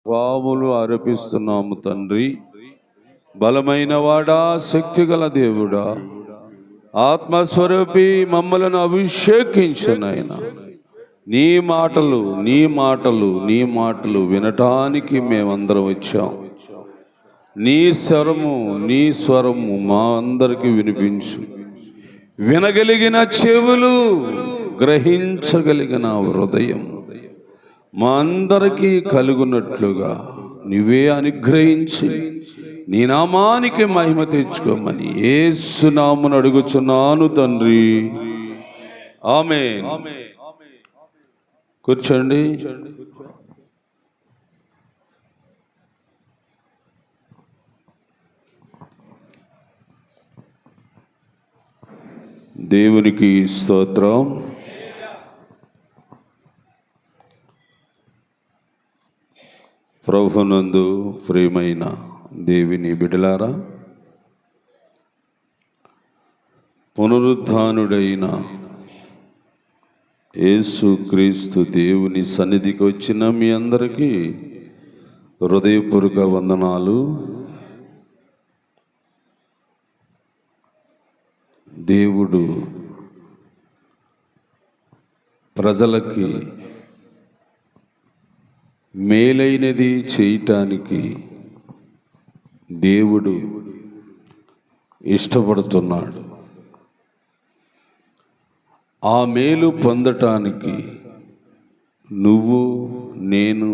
వాములు ఆరోపిస్తున్నాము తండ్రి. బలమైన వాడా, శక్తిగల దేవుడా, ఆత్మస్వరూపి మమ్మలను అభిషేకించునైన నీ మాటలు నీ మాటలు నీ మాటలు వినటానికి మేమందరం వచ్చాం. నీ స్వరము మా అందరికి వినిపించు. వినగలిగిన చెవులు, గ్రహించగలిగిన హృదయం మా అందరికీ కలుగునట్లుగా నీవే అనుగ్రహించి నీ నామానికి మహిమ తెచ్చుకోమని యేసు నామమున అడుగుచున్నాను తండ్రి, ఆమేన్. కూర్చోండి. దేవునికి స్తోత్రం. ప్రభునందు ప్రియమైన దేవుని బిడ్డలారా, పునరుద్ధానుడైన యేసుక్రీస్తు దేవుని సన్నిధికి వచ్చిన మీ అందరికీ హృదయపూర్వక వందనాలు. దేవుడు ప్రజలకి మేలైనది చేయటానికి దేవుడు ఇష్టపడుతున్నాడు. ఆ మేలు పొందటానికి నువ్వు, నేను,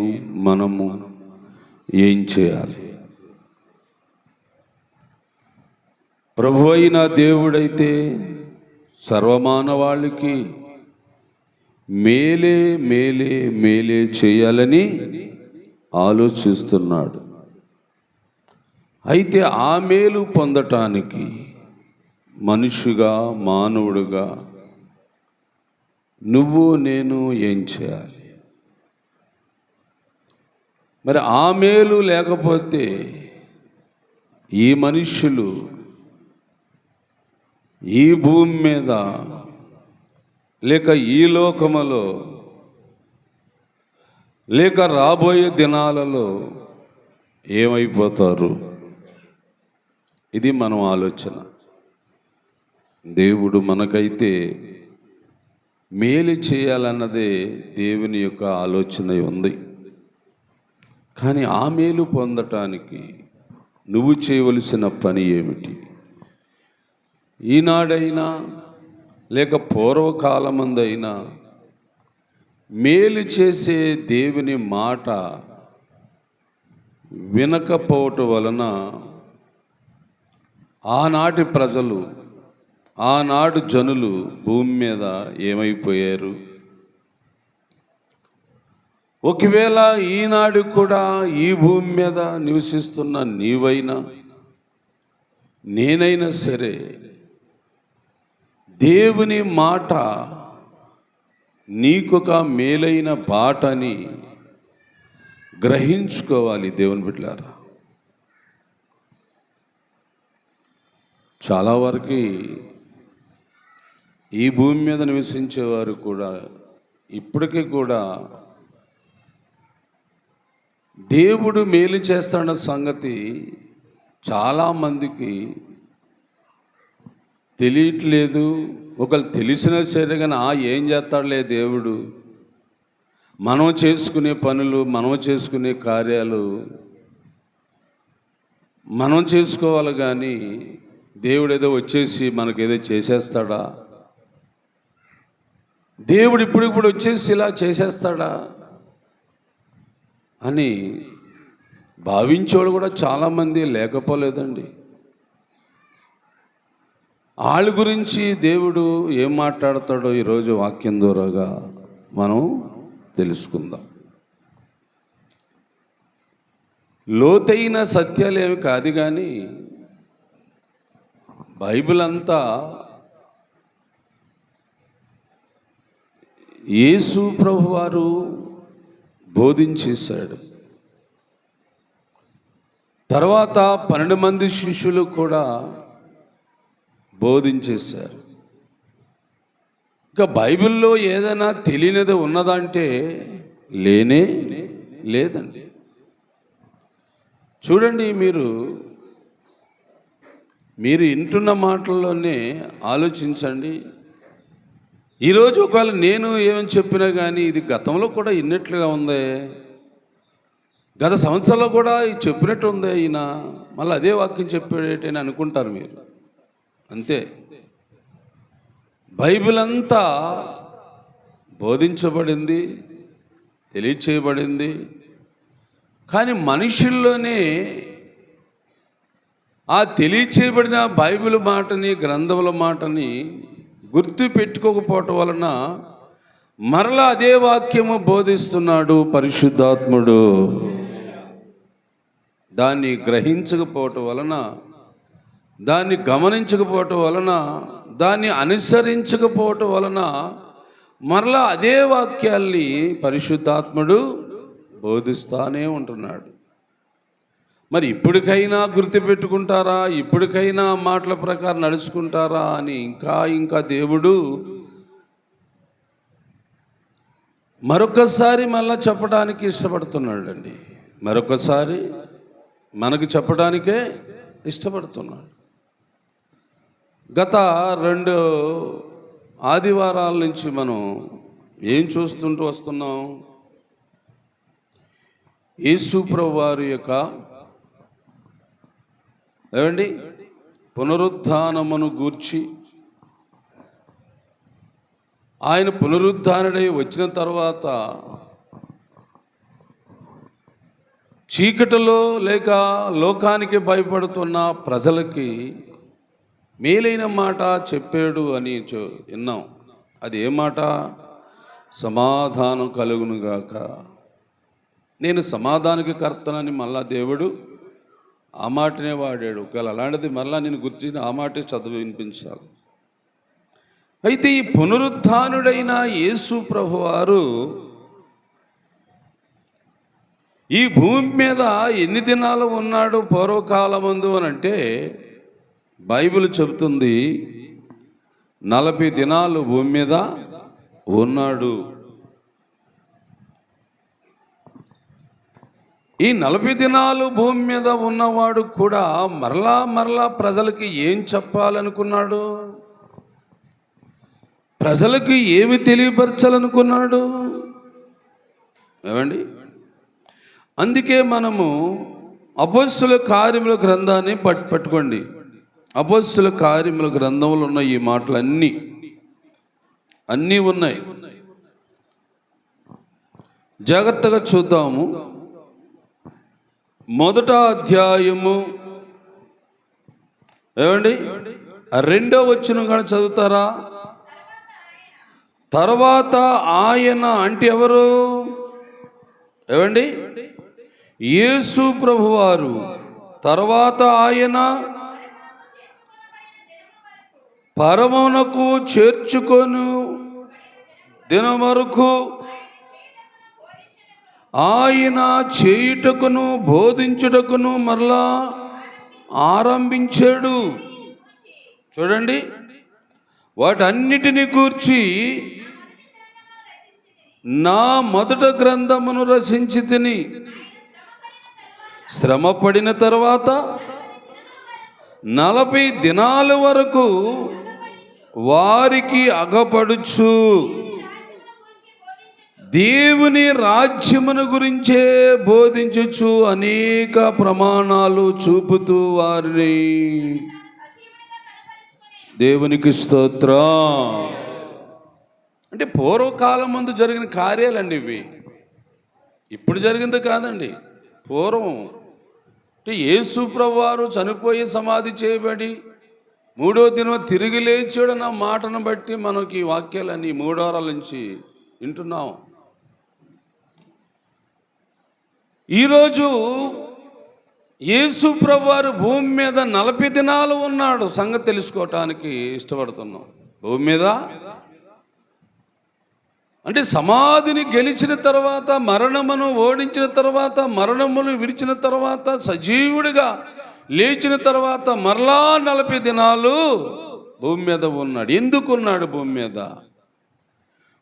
మనము ఏం చేయాలి? ప్రభు అయిన దేవుడైతే సర్వమానవాళికి మేలే మేలే మేలే చేయాలని ఆలోచిస్తున్నాడు. అయితే ఆ మేలు పొందటానికి మనిషిగా, మానవుడుగా నువ్వు, నేను ఏం చేయాలి? మరి ఆ మేలు లేకపోతే ఈ మనుష్యులు ఈ భూమి మీద లేక ఈ లోకములో లేక రాబోయే దినాలలో ఏమైపోతారు? ఇది మనం ఆలోచన. దేవుడు మనకైతే మేలు చేయాలన్నదే దేవుని యొక్క ఆలోచన ఉంది. కానీ ఆ మేలు పొందటానికి నువ్వు చేయవలసిన పని ఏమిటి? ఈనాడైనా లేక పూర్వకాలమందైనా మేలు చేసే దేవుని మాట వినకపోవటం వలన ఆనాటి ప్రజలు, ఆనాడు జనులు భూమి మీద ఏమైపోయారు? ఒకవేళ ఈనాడు కూడా ఈ భూమి మీద నివసిస్తున్న నీవైనా నేనైనా సరే దేవుని మాట నీకొక మేలైన బాటని గ్రహించుకోవాలి. దేవుని బిడ్డలారా, చాలా వరకు ఈ భూమి మీద నివసించేవారు కూడా ఇప్పటికీ కూడా దేవుడు మేలు చేస్తాడన్న సంగతి చాలామందికి తెలియట్లేదు. ఒకళ్ళు తెలిసినా సరే కానీ ఏం చేస్తాడులే దేవుడు, మనం చేసుకునే పనులు, మనం చేసుకునే కార్యాలు మనం చేసుకోవాలి, కానీ దేవుడు ఏదో వచ్చేసి మనకేదో చేసేస్తాడా? దేవుడు ఇప్పుడు వచ్చేసి ఇలా చేసేస్తాడా అని భావించేవాడు కూడా చాలామంది లేకపోలేదండి. వాళ్ళ గురించి దేవుడు ఏం మాట్లాడతాడో ఈరోజు వాక్యం ద్వారాగా మనం తెలుసుకుందాం. లోతైన సత్యాలు ఏమి కాదు, కానీ బైబిల్ అంతా యేసు ప్రభువారు బోధించేశాడు. తర్వాత 12 మంది శిష్యులు కూడా బోధించేశారు. ఇంకా బైబిల్లో ఏదైనా తెలియనిది ఉన్నదంటే లేనే లేదండి. చూడండి, మీరు వింటున్న మాటల్లోనే ఆలోచించండి. ఈరోజు ఒకవేళ నేను ఏమని చెప్పినా కానీ ఇది గతంలో కూడా ఇన్నట్లుగా ఉంది, గత సంవత్సరంలో కూడా ఇది చెప్పినట్టు ఉంది, ఈయన మళ్ళీ అదే వాక్యం చెప్పేటని అనుకుంటారు మీరు. అంతే. బైబిల్ అంతా బోధించబడింది, తెలియచేయబడింది. కానీ మనుషుల్లోనే ఆ తెలియచేయబడిన బైబిల్ మాటని, గ్రంథముల మాటని గుర్తు పెట్టుకోకపోవటం వలన మరలా అదే వాక్యము బోధిస్తున్నాడు పరిశుద్ధాత్ముడు. దాన్ని గ్రహించకపోవటం వలన, దాన్ని గమనించకపోవటం వలన, దాన్ని అనుసరించకపోవటం వలన మరలా అదే వాక్యాల్ని పరిశుద్ధాత్ముడు బోధిస్తానే ఉంటున్నాడు. మరి ఇప్పటికైనా గుర్తుపెట్టుకుంటారా, ఇప్పటికైనా మాటల ప్రకారం నడుచుకుంటారా అని ఇంకా దేవుడు మరొకసారి మళ్ళా చెప్పడానికి ఇష్టపడుతున్నాడండి. మరొకసారి మనకు చెప్పడానికే ఇష్టపడుతున్నాడు. గత 2 ఆదివారాల నుంచి మనం ఏం చూస్తుంటూ వస్తున్నాం? యేసు ప్రభువారి యొక్క ఏమండి పునరుత్థానమును గూర్చి, ఆయన పునరుత్థానుడై వచ్చిన తర్వాత చీకటిలో లేక లోకానికి భయపడుతున్న ప్రజలకి మేలైన మాట చెప్పాడు అని విన్నాం. అది ఏ మాట? సమాధానం కలుగునుగాక. నేను సమాధానకి కర్తనని మళ్ళా దేవుడు ఆ మాటనే వాడాడు. ఒకవేళ అలాంటిది మళ్ళా నేను గుర్తించి ఆ మాటే చదువు వినిపించాలి. అయితే ఈ పునరుత్థానుడైన యేసు ప్రభువారు ఈ భూమి మీద ఎన్ని దినాలు ఉన్నాడు పూర్వకాలమందు అని అంటే బైబిల్ చెబుతుంది 40 దినాలు భూమి మీద ఉన్నాడు. ఈ 40 దినాలు భూమి మీద ఉన్నవాడు కూడా మరలా ప్రజలకి ఏం చెప్పాలనుకున్నాడు? ప్రజలకు ఏమి తెలియపరచాలనుకున్నాడు? ఏమండి? అందుకే మనము అపోస్తలుల కార్యముల గ్రంథాన్ని పట్టుకోండి. అపోస్తలుల కార్యముల గ్రంథంలో ఉన్న ఈ మాటలు అన్నీ ఉన్నాయి. జాగ్రత్తగా చూద్దాము. 1వ అధ్యాయము ఏమండి 2వ వచనం కానీ చదువుతారా? తర్వాత ఆయన అంటే ఎవరు? ఏమండి? యేసు ప్రభువారు. తర్వాత ఆయన పరమునకు చేర్చుకొను దినం వరకు ఆయన చేయుటకును బోధించుటకును మరలా ఆరంభించాడు. చూడండి, వాటన్నిటిని గూర్చి నా మొదట గ్రంథమును రచించి తిని శ్రమ పడిన తర్వాత 40 దినాల వరకు వారికి అగపడుచు దేవుని రాజ్యమును గురించే బోధించుచు అనేక ప్రమాణాలు చూపుతూ వారిని. దేవునికి స్తోత్రం. అంటే పూర్వకాలం ముందు జరిగిన కార్యాలండి ఇవి. ఇప్పుడు జరిగింది కాదండి, పూర్వం. అంటే యేసు ప్రభువారు చనిపోయి సమాధి చేయబడి 3వ దినం తిరిగి లేచాడన్న మాటను బట్టి మనకి ఈ వాక్యాలన్నీ 3 వారాల నుంచి వింటున్నాం. ఈరోజు యేసు ప్రభువారు భూమి మీద 40 దినాలు ఉన్నాడు. సంగతి తెలుసుకోవటానికి ఇష్టపడుతున్నాం. భూమి మీద అంటే సమాధిని గెలిచిన తర్వాత, మరణమును ఓడించిన తర్వాత, మరణమును విడిచిన తర్వాత, సజీవుడిగా లేచిన తర్వాత మరలా 40 దినాలు భూమి మీద ఉన్నాడు. ఎందుకున్నాడు భూమి మీద?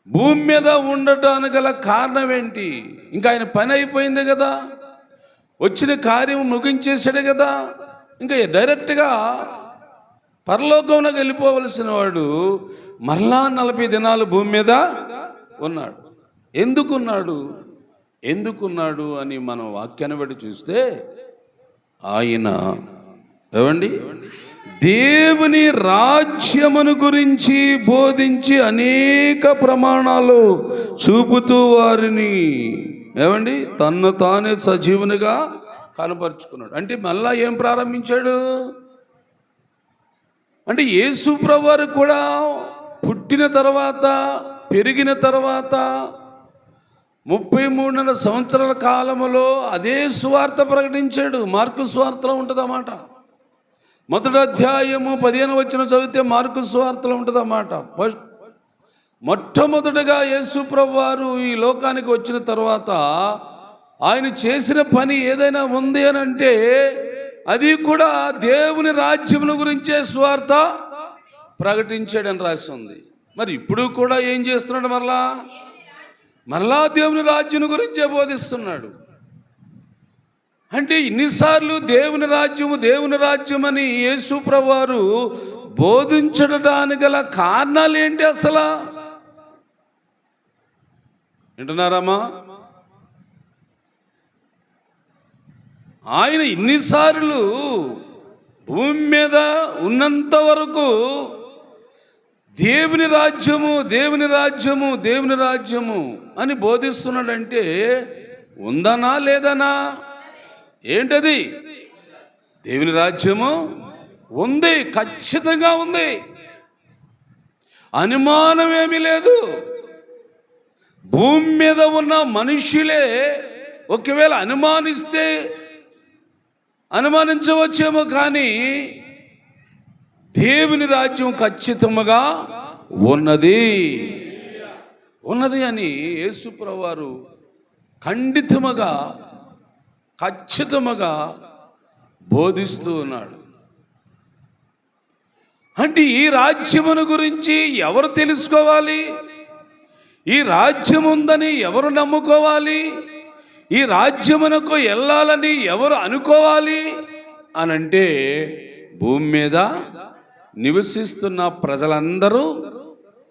భూమి మీద ఉండటానికి గల కారణం ఏంటి? ఇంకా ఆయన పని అయిపోయింది కదా. వచ్చిన కార్యం ముగించేశాడు కదా, ఇంకా డైరెక్ట్గా పరలోకంలోకి వెళ్ళిపోవలసిన వాడు మరలా 40 దినాలు భూమి మీద ఉన్నాడు. ఎందుకున్నాడు అని మనం వాక్యాన్ని బట్టి చూస్తే, ఆయన దేవుని రాజ్యమును గురించి బోధించి అనేక ప్రమాణాలు చూపుతూ వారిని తన్ను తానే సజీవునిగా కనపరుచుకున్నాడు. అంటే మళ్ళా ఏం ప్రారంభించాడు అంటే, యేసు ప్రభువారు కూడా పుట్టిన తర్వాత పెరిగిన తర్వాత 33 సంవత్సరాల కాలములో అదే సువార్త ప్రకటించాడు. మార్కు సువార్తలో ఉంటుందన్నమాట. మొదటి అధ్యాయము 15వ వచనం చదివితే మార్కు సువార్తలో ఉంటుందన్నమాట. మొట్టమొదటిగా యేసు ప్రభువారు ఈ లోకానికి వచ్చిన తర్వాత ఆయన చేసిన పని ఏదైనా ఉంది అని అంటే అది కూడా దేవుని రాజ్యమును గురించే సువార్త ప్రకటించాడని రాసి ఉంది. మరి ఇప్పుడు కూడా ఏం చేస్తున్నాడు? మరలా దేవుని రాజ్యం గురించే బోధిస్తున్నాడు. అంటే ఇన్నిసార్లు దేవుని రాజ్యం అని యేసు ప్రభువారు బోధించడానికి గల కారణాలు ఏంటి అసలు? వింటున్నారమ్మా? ఆయన ఇన్నిసార్లు భూమి మీద ఉన్నంత వరకు దేవుని రాజ్యము అని బోధిస్తున్నాడంటే ఉందనా లేదనా? ఏంటది? దేవుని రాజ్యము ఉంది, ఖచ్చితంగా ఉంది, అనుమానం ఏమీ లేదు. భూమి మీద ఉన్న మనుషులే ఒకవేళ అనుమానించవచ్చేమో, కానీ దేవుని రాజ్యం ఖచ్చితంగా ఉన్నది అని యేసు ప్రభువారు ఖచ్చితంగా బోధిస్తూ ఉన్నాడు. అంటే ఈ రాజ్యమును గురించి ఎవరు తెలుసుకోవాలి? ఈ రాజ్యం ఉందని ఎవరు నమ్ముకోవాలి? ఈ రాజ్యమునకు వెళ్ళాలని ఎవరు అనుకోవాలి అనంటే భూమి మీద నివసిస్తున్న ప్రజలందరూ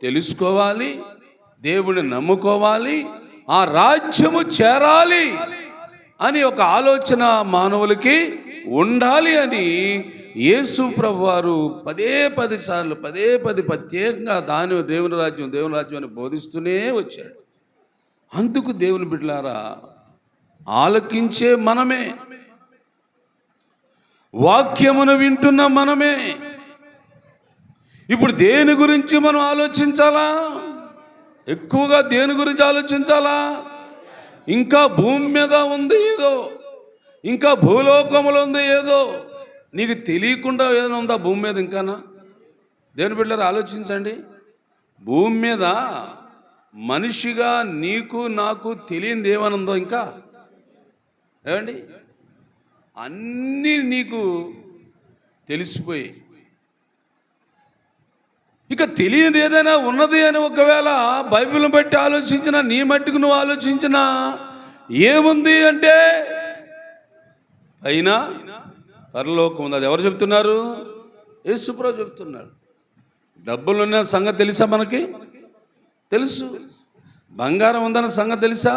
తెలుసుకోవాలి, దేవుని నమ్ముకోవాలి, ఆ రాజ్యము చేరాలి అని ఒక ఆలోచన మానవులకి ఉండాలి అని యేసు ప్రభువారు పదే ప్రత్యేకంగా దేవుని రాజ్యం అని బోధిస్తూనే వచ్చాడు. అందుకు దేవుని బిడ్డలారా, ఆలకించే మనమే, వాక్యమును వింటున్న మనమే ఇప్పుడు దేని గురించి మనం ఆలోచించాలా? ఎక్కువగా దేని గురించి ఆలోచించాలా? ఇంకా భూమి మీద ఉంది ఏదో, ఇంకా భూలోకములో ఉంది ఏదో, నీకు తెలియకుండా ఏదైనా ఉందా భూమి మీద? ఇంకానా? దేవుని బిడ్డలారా ఆలోచించండి. భూమి మీద మనిషిగా నీకు నాకు తెలియనిది ఏమైనా ఉందో? ఇంకా అన్నీ నీకు తెలిసిపోయి, ఇక తెలియదు ఏదైనా ఉన్నది అని ఒకవేళ బైబిల్ని బట్టి ఆలోచించినా, నీ మట్టుకు నువ్వు ఆలోచించినా ఏముంది అంటే అయినా పరలోకం ఉంది. అది ఎవరు చెప్తున్నారు? యేసు ప్రభువు చెప్తున్నాడు. డబ్బులు ఉన్న సంగతి తెలుసా? మనకి తెలుసు. బంగారం ఉందన్న సంగతి తెలుసా?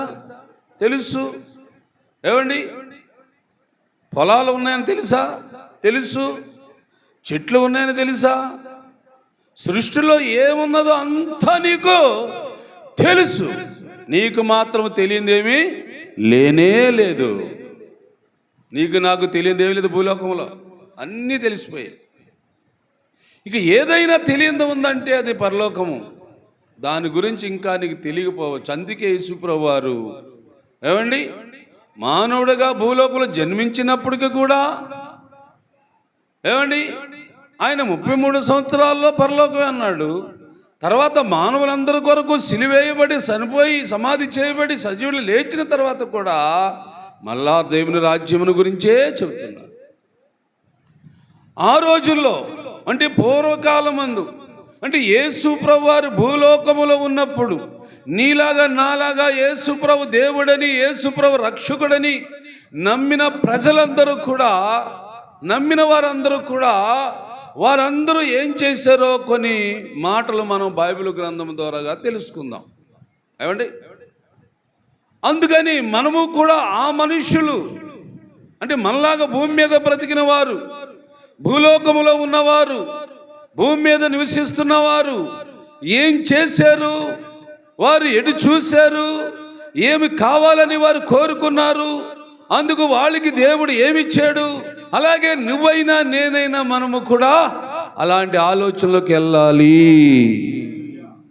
తెలుసు. పొలాలు ఉన్నాయని తెలుసా? తెలుసు. చెట్లు ఉన్నాయని తెలుసా? సృష్టిలో ఏమున్నదో అంతా నీకు తెలుసు. నీకు మాత్రం తెలియదేమీ లేనే లేదు. నీకు నాకు తెలియదేమీ లేదు. భూలోకంలో అన్నీ తెలిసిపోయాయి. ఇక ఏదైనా తెలియదు ఉందంటే అది పరలోకము. దాని గురించి ఇంకా నీకు తెలియకపోవచ్చు. అందుకే యేసు ప్రభువారు మానవుడిగా భూలోకంలో జన్మించినప్పటికీ కూడా ఆయన 33 సంవత్సరాల్లో పరలోకమే అన్నాడు. తర్వాత మానవులందరి కొరకు సిలువేయబడి చనిపోయి సమాధి చేయబడి సజీవులు లేచిన తర్వాత కూడా మళ్ళా దేవుని రాజ్యమును గురించే చెబుతున్నాడు. ఆ రోజుల్లో అంటే పూర్వకాలమందు, అంటే యేసు ప్రభువారు భూలోకములో ఉన్నప్పుడు నీలాగా నాలాగా యేసు ప్రభు దేవుడని, యేసు ప్రభు రక్షకుడని, నమ్మిన ప్రజలందరూ కూడా, నమ్మిన వారందరూ కూడా, వారందరూ ఏం చేశారో కొన్ని మాటలు మనం బైబిల్ గ్రంథం ద్వారాగా తెలుసుకుందాం. ఏమండి? అందుకని మనము కూడా ఆ మనుష్యులు, అంటే మనలాగా భూమి మీద బ్రతికిన వారు, భూలోకములో ఉన్నవారు, భూమి మీద నివసిస్తున్నవారు ఏం చేశారు, వారు ఎటు చూశారు, ఏమి కావాలని వారు కోరుకున్నారు, అందుకు వాళ్ళకి దేవుడు ఏమిచ్చాడు, అలాగే నువ్వైనా నేనైనా మనము కూడా అలాంటి ఆలోచనలోకి వెళ్ళాలి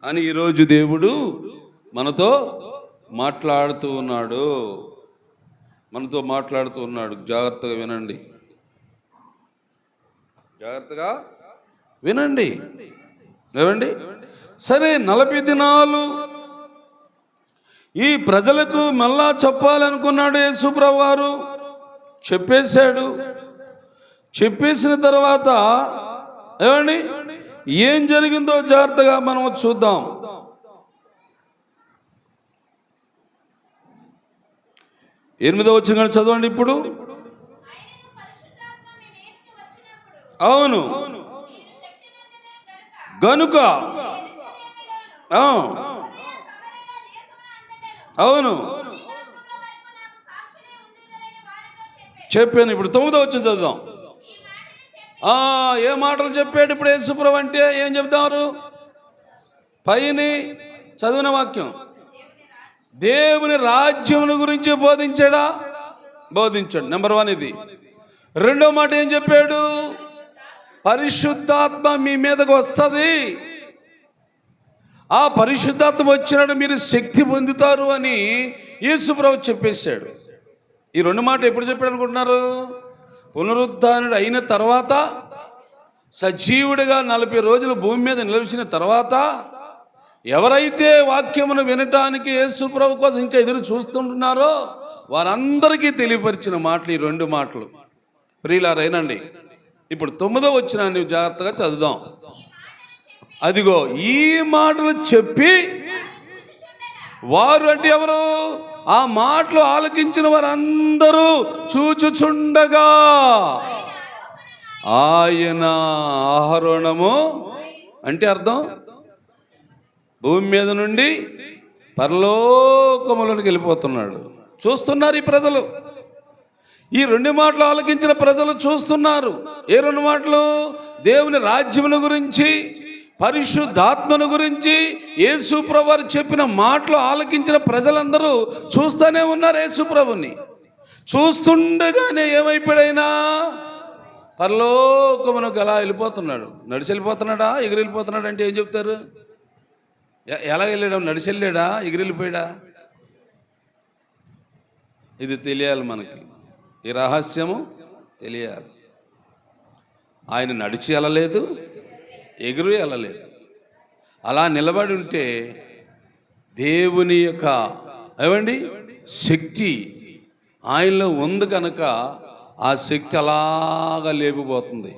అని ఈరోజు దేవుడు మనతో మాట్లాడుతూ ఉన్నాడు. జాగ్రత్తగా వినండి, జాగ్రత్తగా వినండి. ఏమండి? సరే, 40 దినాలు ఈ ప్రజలకు మళ్ళా చెప్పాలనుకున్నాడు యేసుప్రభు వారు. చెప్పేశాడు. చెప్పేసిన తర్వాత ఏమండి ఏం జరిగిందో జాగ్రత్తగా మనం చూద్దాం. 8వ వచనం చదవండి ఇప్పుడు. అవును, గనుక అవును చెప్పాను. ఇప్పుడు 9వ వచనం చదువుదాం. ఏ మాటలు చెప్పాడు ఇప్పుడు యేసుప్రభు అంటే? ఏం చెప్తారు? పైన చదివిన వాక్యం దేవుని రాజ్యమును గురించి బోధించాడా? బోధించాడు. నెంబర్ 1 ఇది. రెండో మాట ఏం చెప్పాడు? పరిశుద్ధాత్మ మీ మీదకు వస్తుంది, ఆ పరిశుద్ధాత్మ వచ్చినాడు మీరు శక్తి పొందుతారు అని యేసుప్రభు చెప్పేశాడు. ఈ 2 మాటలు ఎప్పుడు చెప్పాడు అనుకుంటున్నారు? పునరుద్ధానుడు అయిన తర్వాత, సజీవుడిగా 40 రోజులు భూమి మీద నిలిచిన తర్వాత, ఎవరైతే వాక్యమును వినటానికి యేసుప్రభు కోసం ఇంకా ఎదురు చూస్తుంటున్నారో వారందరికీ తెలియపరిచిన మాటలు ఈ 2 మాటలు. ప్రియులారైనండి, ఇప్పుడు 9వ వచనాన్ని జాగ్రత్తగా చదువుదాం. అదిగో ఈ మాటలు చెప్పి వారు, అంటే ఎవరు? ఆ మాటలు ఆలకించిన వారందరూ చూచుచుండగా ఆయన ఆరోహణము, అంటే అర్థం భూమి మీద నుండి పరలోకములోనికి వెళ్ళిపోతున్నాడు. చూస్తున్నారు ఈ ప్రజలు. ఈ 2 మాటలు ఆలకించిన ప్రజలు చూస్తున్నారు. ఏ 2 మాటలు? దేవుని రాజ్యమును గురించి, పరిశుద్ధాత్మను గురించి యేసుప్రభు వారు చెప్పిన మాటలు ఆలకించిన ప్రజలందరూ చూస్తూనే ఉన్నారు. యేసుప్రభుని చూస్తుండగానే ఏమైపోయాడైనా? పరలోకమునకు ఎలా వెళ్ళిపోతున్నాడు. నడిచి వెళ్ళిపోతున్నాడా, ఎగిరి వెళ్ళిపోతున్నాడు అంటే ఏం చెప్తారు? ఎలా వెళ్ళాడా? నడిచి వెళ్ళాడా, ఎగిరి వెళ్ళిపోయాడా? ఇది తెలియాలి మనకి, ఈ రహస్యము తెలియాలి. ఆయన నడిచి వెళ్ళలేదు, ఎగురు వెళ్ళలేదు. అలా నిలబడి ఉంటే దేవుని యొక్క ఏమండి శక్తి ఆయనలో ఉంది కనుక ఆ శక్తి అలాగా లేకపోతుంది.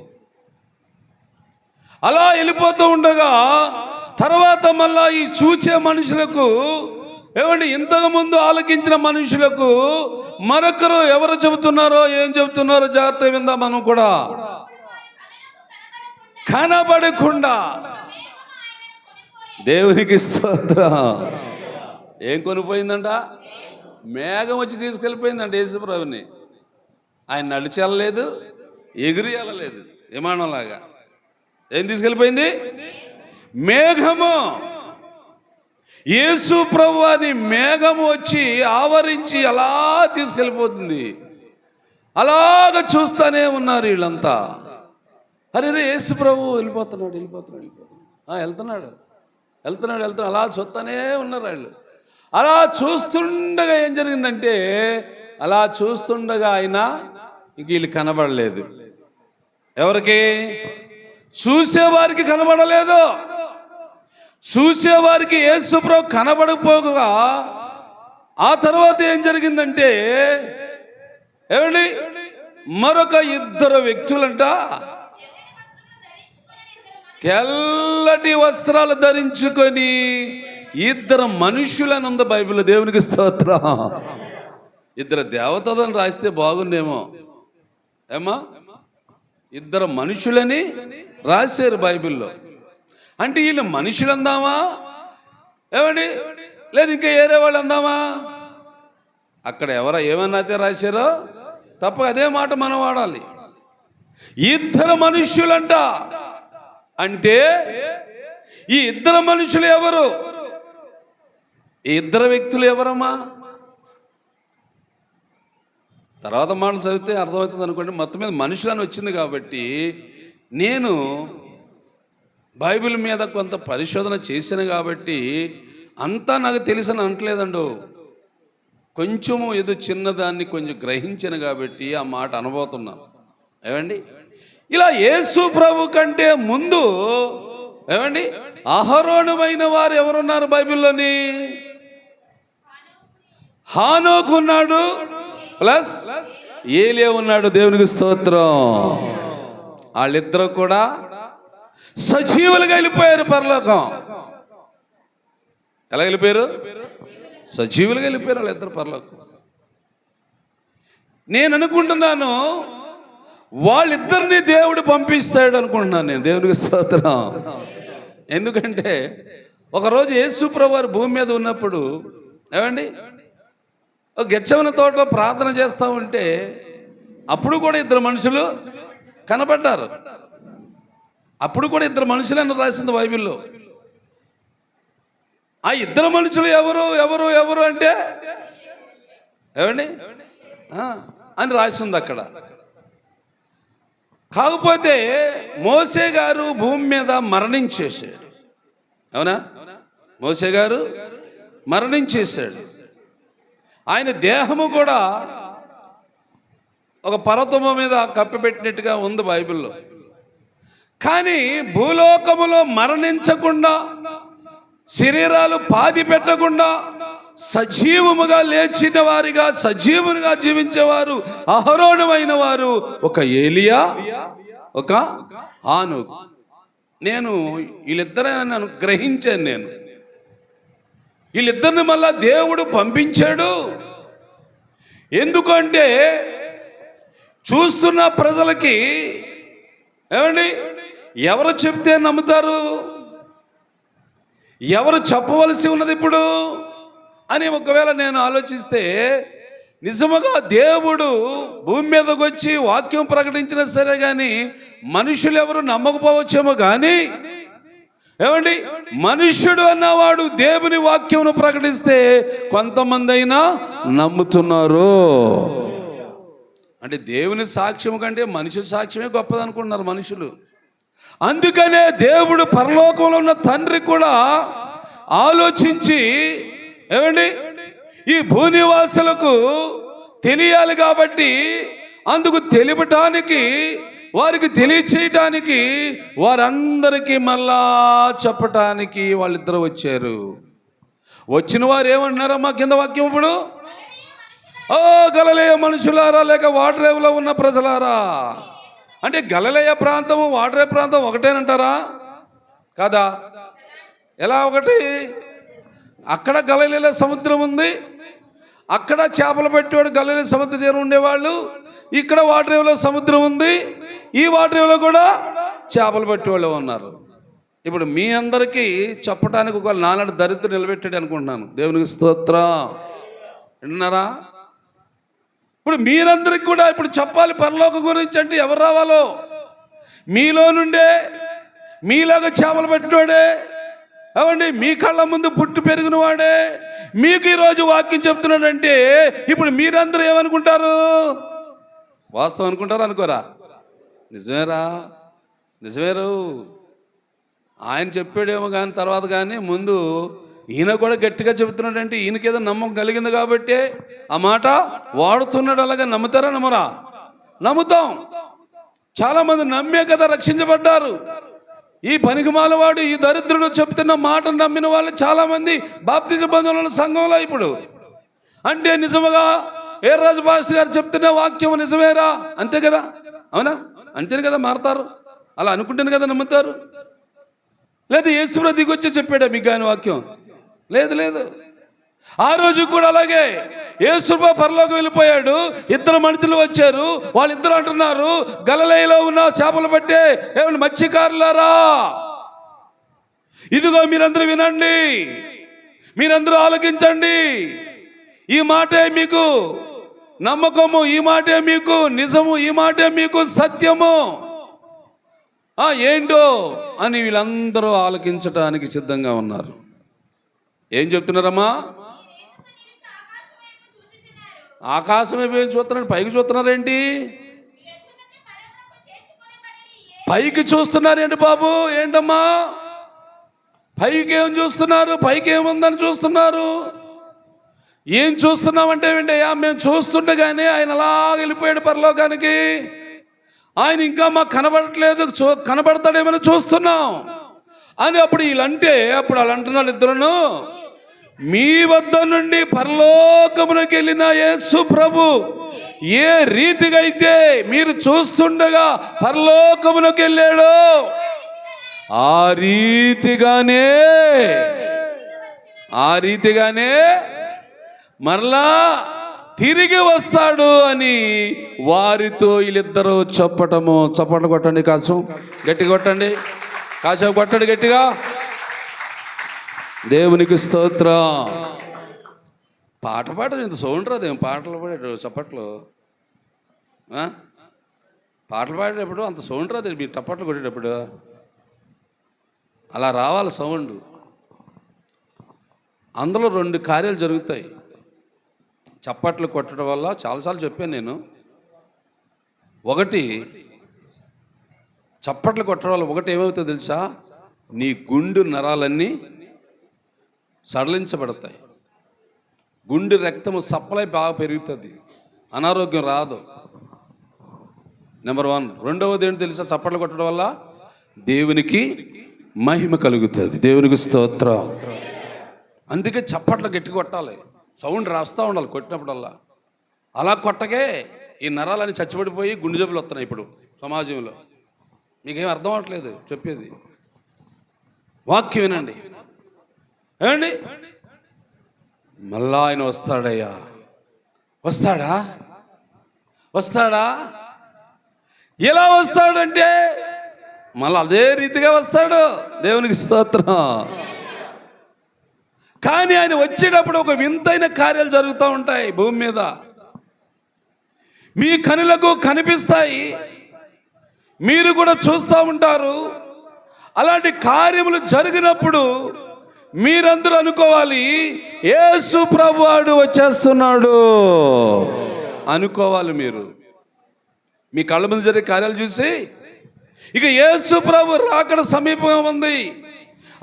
అలా వెళ్ళిపోతూ ఉండగా తర్వాత మళ్ళా ఈ చూచే మనుషులకు, ఏమండి ఇంతకుముందు ఆలకించిన మనుషులకు మరొకరు ఎవరు చెబుతున్నారో, ఏం చెబుతున్నారో జాగ్రత్త విందాం మనం కూడా. కనబడకుండా, దేవునికి స్తోత్రం. ఏం కొనిపోయిందంట? మేఘం వచ్చి తీసుకెళ్ళిపోయిందంట యేసుప్రభుని. ఆయన నడిచి వెళ్ళలేదు, ఎగిరి వెళ్ళలేదు, విమానంలాగా. ఏం తీసుకెళ్ళిపోయింది? మేఘము. యేసుప్రభు అని మేఘము వచ్చి ఆవరించి అలా తీసుకెళ్ళిపోతుంది. అలాగ చూస్తూనే ఉన్నారు వీళ్ళంతా. అరే యేసుప్రభు వెళ్ళిపోతున్నాడు అలా చూస్తూనే ఉన్నారు వాళ్ళు. అలా చూస్తుండగా ఏం జరిగిందంటే, అలా చూస్తుండగా ఆయన ఇంక వీళ్ళు కనబడలేదు. ఎవరికి? చూసేవారికి కనబడలేదు. చూసేవారికి యేసుప్రభు కనబడకపోగా ఆ తర్వాత ఏం జరిగిందంటే, ఏమండి మరొక 2 వ్యక్తులంట తెల్లటి వస్త్రాలు ధరించుకొని 2 మనుషులని ఉంది బైబిల్లో. దేవునికి స్తోత్రం. ఇద్దరు దేవతలను రాస్తే బాగుండేమో. ఏమా, ఇద్దరు మనుషులని రాశారు బైబిల్లో. అంటే వీళ్ళు మనుషులు అందామా ఏమండి, లేదు ఇంకా ఏరే వాళ్ళు అందామా? అక్కడ ఏమన్నైతే రాశారో తప్ప అదే మాట మనం వాడాలి. ఇద్దరు మనుష్యులంట. అంటే ఈ ఇద్దరు మనుషులు ఎవరు? ఈ ఇద్దరు వ్యక్తులు ఎవరమ్మా? తర్వాత మాటలు చదివితే అర్థమవుతుంది అనుకోండి. మొత్తం మీద మనుషులని వచ్చింది కాబట్టి నేను బైబిల్ మీద కొంత పరిశోధన చేశాను కాబట్టి అంతా నాకు తెలిసిన అనట్లేదండు. కొంచెము ఏదో చిన్నదాన్ని కొంచెం గ్రహించాను కాబట్టి ఆ మాట అనబోతున్నాను. ఏమండి, ఇలా యేసు ప్రభు కంటే ముందు ఏమండి అహరోనుమైన వారు ఎవరున్నారు బైబిల్లోని? హానోకు ఉన్నాడు, ప్లస్ ఏలియా ఉన్నాడు. దేవునికి స్తోత్రం. వాళ్ళిద్దరూ కూడా సజీవులుగా వెళ్ళిపోయారు పరలోకం. ఎలా వెళ్ళిపోయారు? సజీవులుగా వెళ్ళిపోయారు వాళ్ళిద్దరు పరలోకం. నేను అనుకుంటున్నాను వాళ్ళిద్దరిని దేవుడు పంపిస్తాడు అనుకుంటున్నాను నేను. దేవునికి స్తోత్రం. ఎందుకంటే ఒకరోజు యేసు ప్రభువు వారు భూమి మీద ఉన్నప్పుడు ఏమండి గెచ్చవన తోటలో ప్రార్థన చేస్తూ ఉంటే అప్పుడు కూడా ఇద్దరు మనుషులు కనపడ్డారు. అప్పుడు కూడా ఇద్దరు మనుషులని రాసింది బైబిల్లో. ఆ ఇద్దరు మనుషులు ఎవరు ఎవరు ఎవరు అంటే ఏమండి అని రాసింది అక్కడ. కాకపోతే మోసే గారు భూమి మీద మరణించేశాడు. అవునా? మోసే గారు మరణించేశాడు. ఆయన దేహము కూడా ఒక పర్వతము మీద కప్పిపెట్టినట్టుగా ఉంది బైబిల్లో. కానీ భూలోకములో మరణించకుండా, శరీరాలు పాతి పెట్టకుండా సజీవముగా లేచిన వారిగా, సజీవునిగా జీవించేవారు అహరోనువైన వారు ఒక ఏలియా, ఒక హానోకు. నేను వీళ్ళిద్దరైనా గ్రహించాను. నేను వీళ్ళిద్దరిని మళ్ళా దేవుడు పంపించాడు. ఎందుకంటే చూస్తున్న ప్రజలకి ఏమండి ఎవరు చెప్తే నమ్ముతారు, ఎవరు చెప్పవలసి ఉన్నది ఇప్పుడు అని ఒకవేళ నేను ఆలోచిస్తే, నిజముగా దేవుడు భూమి మీదకి వచ్చి వాక్యం ప్రకటించినా సరే కానీ మనుషులు ఎవరు నమ్మకపోవచ్చేమో. కానీ ఏమండి మనుష్యుడు అన్నవాడు దేవుని వాక్యమును ప్రకటిస్తే కొంతమంది అయినా నమ్ముతున్నారు. అంటే దేవుని సాక్ష్యం కంటే మనుషుల సాక్ష్యమే గొప్పదనుకుంటున్నారు మనుషులు. అందుకనే దేవుడు పరలోకంలో ఉన్న తండ్రి కూడా ఆలోచించి ఏమండి ఈ భూనివాసులకు తెలియాలి కాబట్టి అందుకు తెలియటానికి, వారికి తెలియచేయటానికి, వారందరికీ మళ్ళా చెప్పటానికి వాళ్ళిద్దరు వచ్చారు. వచ్చిన వారు ఏమన్నారమ్మా కింద వాక్యం ఇప్పుడు? ఓ గలిలయ మనుషులారా, లేక వాటరేవులో ఉన్న ప్రజలారా. అంటే గలిలయ ప్రాంతము వాటరే ప్రాంతం ఒకటేనంటారా? కదా? ఎలా ఒకటి? అక్కడ గలిలయ సముద్రం ఉంది, అక్కడ చేపలు పెట్టేవాడు గలిలయ సముద్ర తీరం ఉండేవాళ్ళు. ఇక్కడ వాటరేవులో సముద్రం ఉంది, ఈ వాటరేవులో కూడా చేపలు పెట్టేవాళ్ళు ఉన్నారు. ఇప్పుడు మీ అందరికీ చెప్పడానికి ఒక నాలుగు దరిద్రం నిలబెట్టాడు అనుకుంటున్నాను. దేవునికి స్తోత్రం. విన్నారా? ఇప్పుడు మీరందరికి కూడా ఇప్పుడు చెప్పాలి పరలోక గురించి. అంటే ఎవరు రావాలో? మీలో నుండే, మీలాగా చేపలు పెట్టినవాడే, అవండి మీ కళ్ళ ముందు పుట్టి పెరిగిన వాడే మీకు ఈరోజు వాక్యం చెప్తున్నాడంటే ఇప్పుడు మీరందరూ ఏమనుకుంటారు? వాస్తవం అనుకుంటారా అనుకోరా? నిజమేరా, నిజమేరు. ఆయన చెప్పాడేమో కానీ తర్వాత కానీ ముందు ఈయన కూడా గట్టిగా చెబుతున్నాడంటే ఈయనకేదో నమ్మకం కలిగింది కాబట్టి ఆ మాట వాడుతున్నాడు. అలాగే నమ్ముతారా నమ్మరా? నమ్ముతాం. చాలామంది నమ్మే కదా రక్షించబడ్డారు. ఈ పనికిమాలవాడు, ఈ దరిద్రుడు చెప్తున్న మాట నమ్మిన వాళ్ళు చాలామంది బాప్తిజం బంధువుల సంఘంలో ఇప్పుడు. అంటే నిజముగా ఏర్రాజు పాస్టర్ గారు చెప్తున్న వాక్యం నిజమేరా, అంతే కదా? అవునా? అంతేనే కదా మారతారు. అలా అనుకుంటేనే కదా నమ్ముతారు. లేదు యేసుప్రభు దిగొచ్చి చెప్పాడా మీకు ఆయన వాక్యం? లేదు లేదు. ఆ రోజు కూడా అలాగే యేసుప్రభు పరలోకి వెళ్ళిపోయాడు. ఇద్దరు మనుషులు వచ్చారు. వాళ్ళిద్దరు అంటున్నారు, గలిలయలో ఉన్న చేపలు పట్టే ఏమన్నా మత్స్యకారులారా, ఇదిగో మీరందరూ వినండి, మీరందరూ ఆలకించండి. ఈ మాటే మీకు నమ్మకము, ఈ మాటే మీకు నిజము, ఈ మాటే మీకు సత్యము. ఏంటో అని వీళ్ళందరూ ఆలకించటానికి సిద్ధంగా ఉన్నారు. ఏం చెప్తున్నారమ్మా? ఆకాశం వైపు చూస్తున్నారు, పైకి చూస్తున్నారేంటి? పైకి చూస్తున్నారేంటి బాబు? ఏంటమ్మా పైకి ఏం చూస్తున్నారు? పైకి ఏముందని చూస్తున్నారు? ఏం చూస్తున్నామంటే ఏంటయ్యా, మేము చూస్తుండగానే ఆయన అలా వెళ్ళిపోయాడు పరలోకానికి. ఆయన ఇంకా మాకు కనబడట్లేదు, కనబడతాడేమని చూస్తున్నాం అని అప్పుడు వీళ్ళంటే, అప్పుడు వాళ్ళు అంటున్నారు ఇద్దరును, మీ వద్ద నుండి పరలోకమునకు వెళ్ళిన యేసు ప్రభు ఏ రీతిగా అయితే మీరు చూస్తుండగా పరలోకమునకు వెళ్ళాడు, ఆ రీతిగానే మరలా తిరిగి వస్తాడు అని వారితో వీళ్ళిద్దరూ చప్పట్లు కొట్టండి, కాసం గట్టిగా కొట్టండి, కాసేపు కొట్టండి గట్టిగా. దేవునికి స్తోత్రం. పాట పాడరు, ఇంత సౌండ్ రాదు. ఏం పాటలు పాడాడు చప్పట్లు? పాటలు పాడేటప్పుడు అంత సౌండ్ రాదు, మీరు చప్పట్లు కొట్టేటప్పుడు అలా రావాలి సౌండ్. అందులో 2 కార్యాలు జరుగుతాయి చప్పట్లు కొట్టడం వల్ల. చాలాసార్లు చెప్పాను నేను. ఒకటి, చప్పట్లు కొట్టడం వల్ల ఒకటి ఏమవుతుందో తెలుసా? నీ గుండు నరాలన్నీ సడలించబడతాయి, గుండె రక్తము సప్లై బాగా పెరుగుతుంది, అనారోగ్యం రాదు. నెంబర్ 1. రెండవది ఏంటి తెలుసా? చప్పట్లు కొట్టడం వల్ల దేవునికి మహిమ కలుగుతుంది. దేవునికి స్తోత్రం. అందుకే చప్పట్లు గట్టి కొట్టాలి, సౌండ్ రాస్తూ ఉండాలి కొట్టినప్పుడల్లా. అలా కొట్టకే ఈ నరాలని చచ్చిపడిపోయి గుండె జబ్బులు వస్తున్నాయి ఇప్పుడు సమాజంలో. మీకేం అర్థం అవ్వట్లేదు చెప్పేది. వాక్యం వినండి, ఏమండి? మళ్ళా ఆయన వస్తాడయ్యా. వస్తాడా? ఎలా వస్తాడంటే మళ్ళీ అదే రీతిగా వస్తాడు. దేవునికి స్తోత్రం. కానీ ఆయన వచ్చేటప్పుడు ఒక వింతైన కార్యాలు జరుగుతూ ఉంటాయి భూమి మీద, మీ కనులకు కనిపిస్తాయి, మీరు కూడా చూస్తూ ఉంటారు. అలాంటి కార్యములు జరిగినప్పుడు మీరందరూ అనుకోవాలి, యేసు ప్రభువాడు వచ్చేస్తున్నాడు అనుకోవాలి. మీరు మీ కళ్ళ ముందు జరిగే కార్యాలు చూసి ఇక యేసు ప్రభు రాకడ సమీపంగా ఉంది,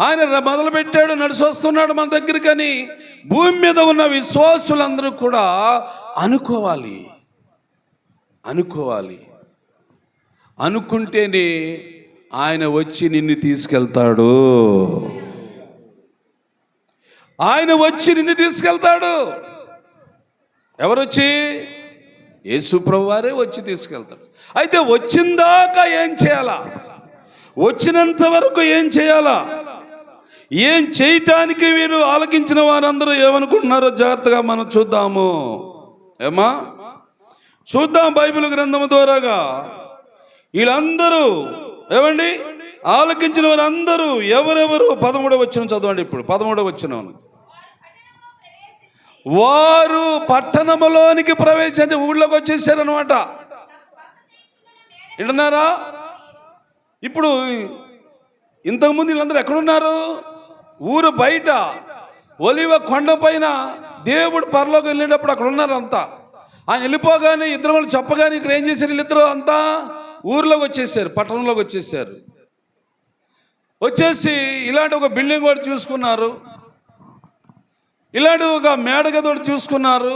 ఆయన మొదలుపెట్టాడు, నడిచి వస్తున్నాడు మన దగ్గరికని భూమి మీద ఉన్న విశ్వాసులందరూ కూడా అనుకోవాలి. అనుకుంటేనే ఆయన వచ్చి నిన్ను తీసుకెళ్తాడు. ఎవరొచ్చి? యేసు ప్రభు వారే వచ్చి తీసుకెళ్తాడు. అయితే వచ్చిందాకా ఏం చేయాలా? వచ్చినంత వరకు ఏం చేయాలా? ఏం చేయటానికి వీరు ఆలకించిన వారందరూ ఏమనుకుంటున్నారో జాగ్రత్తగా మనం చూద్దాము. చూద్దాం బైబిల్ గ్రంథము ద్వారాగా. వీళ్ళందరూ ఏమండి ఆలకించిన వారందరూ ఎవరెవరు? 13వ వచనం చదవండి. ఇప్పుడు 13వ వచనం. వారు పట్టణములోనికి ప్రవేశించి ఊళ్ళోకి వచ్చేసారనమాట. వింటున్నారా? ఇప్పుడు ఇంతకుముందు వీళ్ళందరూ ఎక్కడున్నారు? ఊరు బయట ఒలివ కొండ పైన దేవుడు పరలోకి వెళ్ళేటప్పుడు అక్కడ ఉన్నారు అంతా. ఆయన వెళ్ళిపోగానే ఇద్దరు వాళ్ళు చెప్పగానే ఇక్కడ ఏం చేశారు? వీళ్ళిద్దరూ అంతా ఊర్లోకి వచ్చేసారు, పట్టణంలోకి వచ్చేసారు. వచ్చేసి ఇలాంటి ఒక బిల్డింగ్ కూడా చూసుకున్నారు, ఇలాంటి ఒక మేడగది చూసుకున్నారు.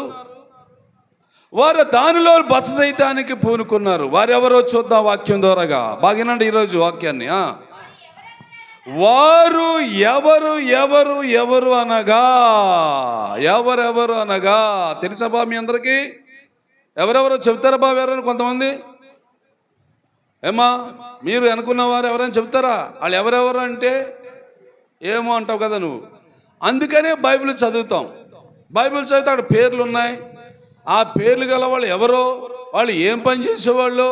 వారు దానిలో బస చేయటానికి పూనుకున్నారు. వారెవరో చూద్దాం వాక్యం ద్వారాగా. బాగినండి ఈరోజు వాక్యాన్ని. వారు ఎవరు అనగా తెలుసా బా మీ అందరికీ? ఎవరెవరో చెప్తారా బాబు? ఎవరైనా కొంతమంది మీరు అనుకున్న వారు ఎవరైనా చెప్తారా? వాళ్ళు ఎవరెవరు అంటే ఏమో అంటావు కదా నువ్వు. అందుకనే బైబిల్ చదువుతాం. బైబిల్ చదివితే అక్కడ పేర్లు ఉన్నాయి. ఆ పేర్లు గల వాళ్ళు ఎవరో, వాళ్ళు ఏం పని చేసేవాళ్ళు,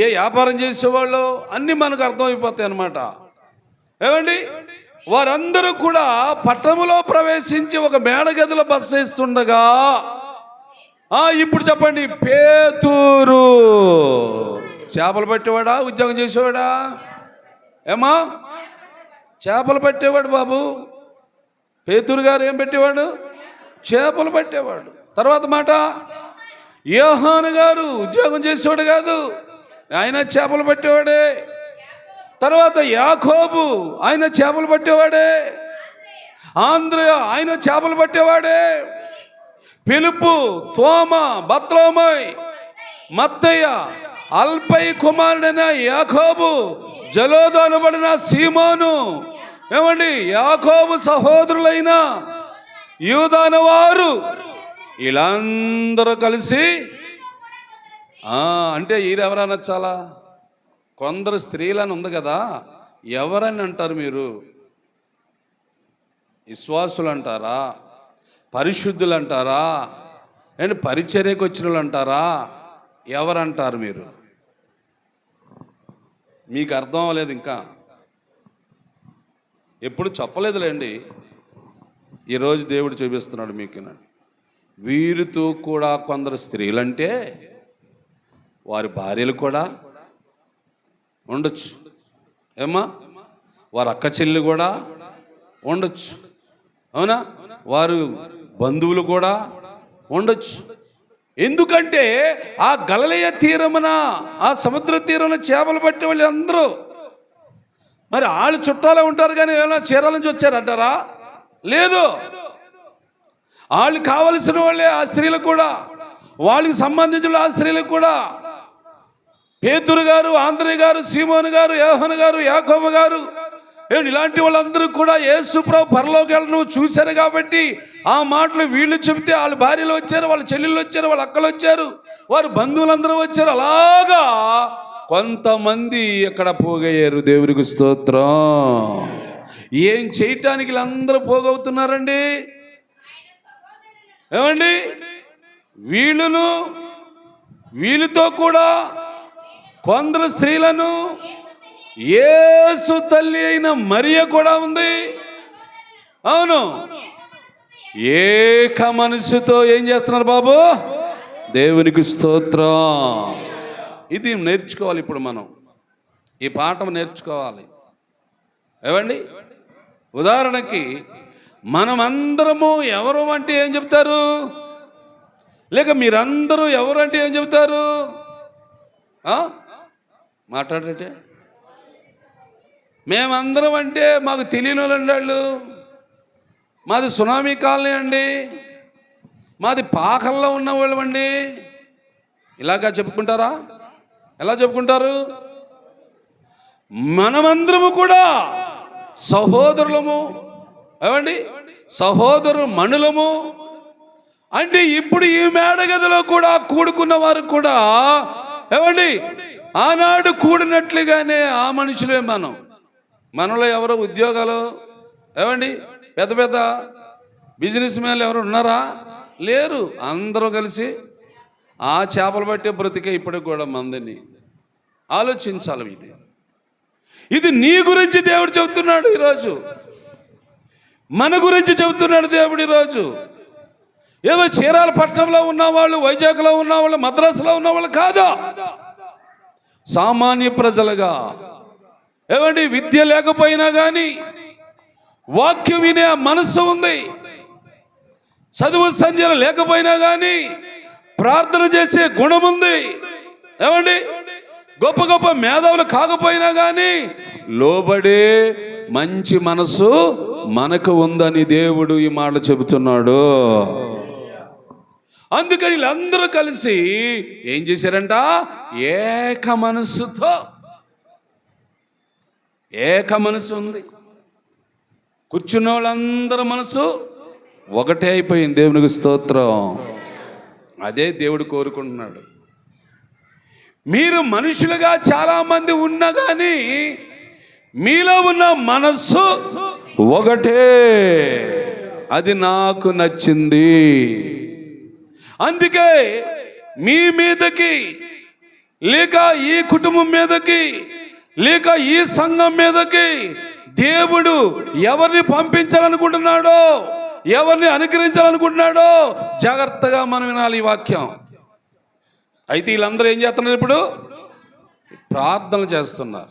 ఏ వ్యాపారం చేసేవాళ్ళు అన్నీ మనకు అర్థమైపోతాయి అన్నమాట. ఏమండి, వారందరూ కూడా పట్టణంలో ప్రవేశించి ఒక మేడగదిలో బస చేస్తుండగా, ఇప్పుడు చెప్పండి, పేతురు చేపలు పట్టేవాడా, ఉద్యోగం చేసేవాడా? ఏమా, చేపలు పట్టేవాడు బాబు. పేతురు గారు ఏం పెట్టేవాడు? చేపలు పట్టేవాడు. తర్వాత మాట, యోహాను గారు ఉద్యోగం చేసేవాడు కాదు, ఆయన చేపలు పట్టేవాడే. తర్వాత యాకోబు, ఆయన చేపలు పట్టేవాడే. ఆంద్రయ, ఆయన చేపలు పట్టేవాడే. పిలుపు, తోమ, బత్లోమై, మత్తయ్య, అల్పై కుమారుడైన యాకోబు, జలోదు అనబడిన సీమోను, ఏమండి, యాకోబు సహోదరులైన యూదాను వారు, వీళ్ళందరూ కలిసి అంటే వీరెవరా నచ్చాలా? కొందరు స్త్రీలని ఉంది కదా, ఎవరని అంటారు మీరు? విశ్వాసులు అంటారా, పరిశుద్ధులు అంటారా, అండ్ పరిచర్యకు వచ్చిన వాళ్ళు అంటారా, ఎవరంటారు మీరు? మీకు అర్థం అవ్వలేదు, ఇంకా ఎప్పుడు చెప్పలేదులేండి. ఈరోజు దేవుడు చూపిస్తున్నాడు మీకు. వీరితో కూడా కొందరు స్త్రీలంటే వారి భార్యలు కూడా ఉండొచ్చు. ఏమ్మా, వారి అక్క చెల్లి కూడా ఉండొచ్చు. అవునా? వారు బంధువులు కూడా ఉండొచ్చు. ఎందుకంటే ఆ గలిలయ తీరమున, ఆ సముద్ర తీరమున చేపలు పట్టే వాళ్ళు అందరూ మరి వాళ్ళు చుట్టాలే ఉంటారు, కానీ ఏమైనా చీరాల నుంచి వచ్చారంటారా? లేదు. వాళ్ళు కావలసిన వాళ్ళే ఆ స్త్రీలకు కూడా, వాళ్ళకి సంబంధించిన ఆ స్త్రీలకు కూడా. పేతురు గారు, ఆంద్రయ గారు, సీమోను గారు, యోహాను గారు, యాకోబు గారు, ఇలాంటి వాళ్ళందరూ కూడా యేసు ప్రభు పరలోకాలను నువ్వు చూశారు కాబట్టి ఆ మాటలు వీళ్ళు చెబితే వాళ్ళ భార్యలు వచ్చారు, వాళ్ళ చెల్లెళ్ళు వచ్చారు, వాళ్ళ అక్కలు వచ్చారు, వారు బంధువులందరూ వచ్చారు. అలాగా కొంతమంది ఎక్కడ పోగయ్యారు. దేవునికి స్తోత్రం. ఏం చేయటానికి వీళ్ళందరూ పోగవుతున్నారండి? ఏమండి, వీళ్ళతో కూడా కొందరు స్త్రీలను, యేసు తల్లి అయిన మరియ కూడా ఉంది. అవును, ఏక మనసుతో ఏం చేస్తున్నారు బాబు? దేవునికి స్తోత్రం. ఇది నేర్చుకోవాలి. ఇప్పుడు మనం ఈ పాఠం నేర్చుకోవాలి. ఏమండి, ఉదాహరణకి మనమందరము ఎవరు అంటే ఏం చెప్తారు? లేక మీరందరూ ఎవరు అంటే ఏం చెప్తారు? మాట్లాడటే మేమందరం అంటే మాకు తెలియని వాళ్ళు, మాది సునామీ కాలనీ అండి, మాది పాకల్లో ఉన్న వాళ్ళు అండి, ఇలాగా చెప్పుకుంటారా? ఎలా చెప్పుకుంటారు? మనమందరము కూడా సహోదరులము. ఏమండి, సహోదరు మణులము. అంటే ఇప్పుడు ఈ మేడగదిలో కూడా కూడుకున్న వారు కూడా, ఏమండి, ఆనాడు కూడినట్లుగానే ఆ మనుషులే. మనలో ఎవరో ఉద్యోగాలు, ఏమండి, పెద్ద పెద్ద బిజినెస్ మ్యాన్లు ఎవరు ఉన్నారా? లేరు. అందరూ కలిసి ఆ చేపలు పట్టే బ్రతికే ఇప్పటికి కూడా మందిని. ఆలోచించాలి. ఇది నీ గురించి దేవుడు చెబుతున్నాడు ఈరోజు, మన గురించి చెబుతున్నాడు దేవుడు ఈరోజు. ఏదో చీరాల పట్టణంలో ఉన్నవాళ్ళు, వైజాగ్లో ఉన్నవాళ్ళు, మద్రాసులో ఉన్నవాళ్ళు కాదు, సామాన్య ప్రజలుగా, ఏమండి, విద్య లేకపోయినా కానీ వాక్యం వినే మనస్సు ఉంది, చదువు సంధ్యలు లేకపోయినా కానీ ప్రార్థన చేసే గుణం ఉంది. ఏమండి, గొప్ప గొప్ప మేధావులు కాకపోయినా కానీ లోబడే మంచి మనసు మనకు ఉందని దేవుడు ఈ మాట చెబుతున్నాడు. అందుకని వీళ్ళందరూ కలిసి ఏం చేశారంట? ఏక మనస్సుతో, ఏక మనసు ఉంది. కూర్చున్న వాళ్ళందరూ మనసు ఒకటే అయిపోయింది. దేవునికి స్తోత్రం. అదే దేవుడు కోరుకుంటున్నాడు. మీరు మనుషులుగా చాలామంది ఉన్నా కానీ మీలో ఉన్న మనస్సు ఒకటే. అది నాకు నచ్చింది. అందుకే మీ మీదకి లేక ఈ కుటుంబం మీదకి లేక ఈ సంఘం మీదకి దేవుడు ఎవరిని పంపించాలనుకుంటున్నాడో, ఎవరిని అనుగ్రహించాలనుకుంటున్నాడో జాగ్రత్తగా మనం వినాలి ఈ వాక్యం. అయితే వీళ్ళందరూ ఏం చేస్తున్నారు? ఇప్పుడు ప్రార్థనలు చేస్తున్నారు.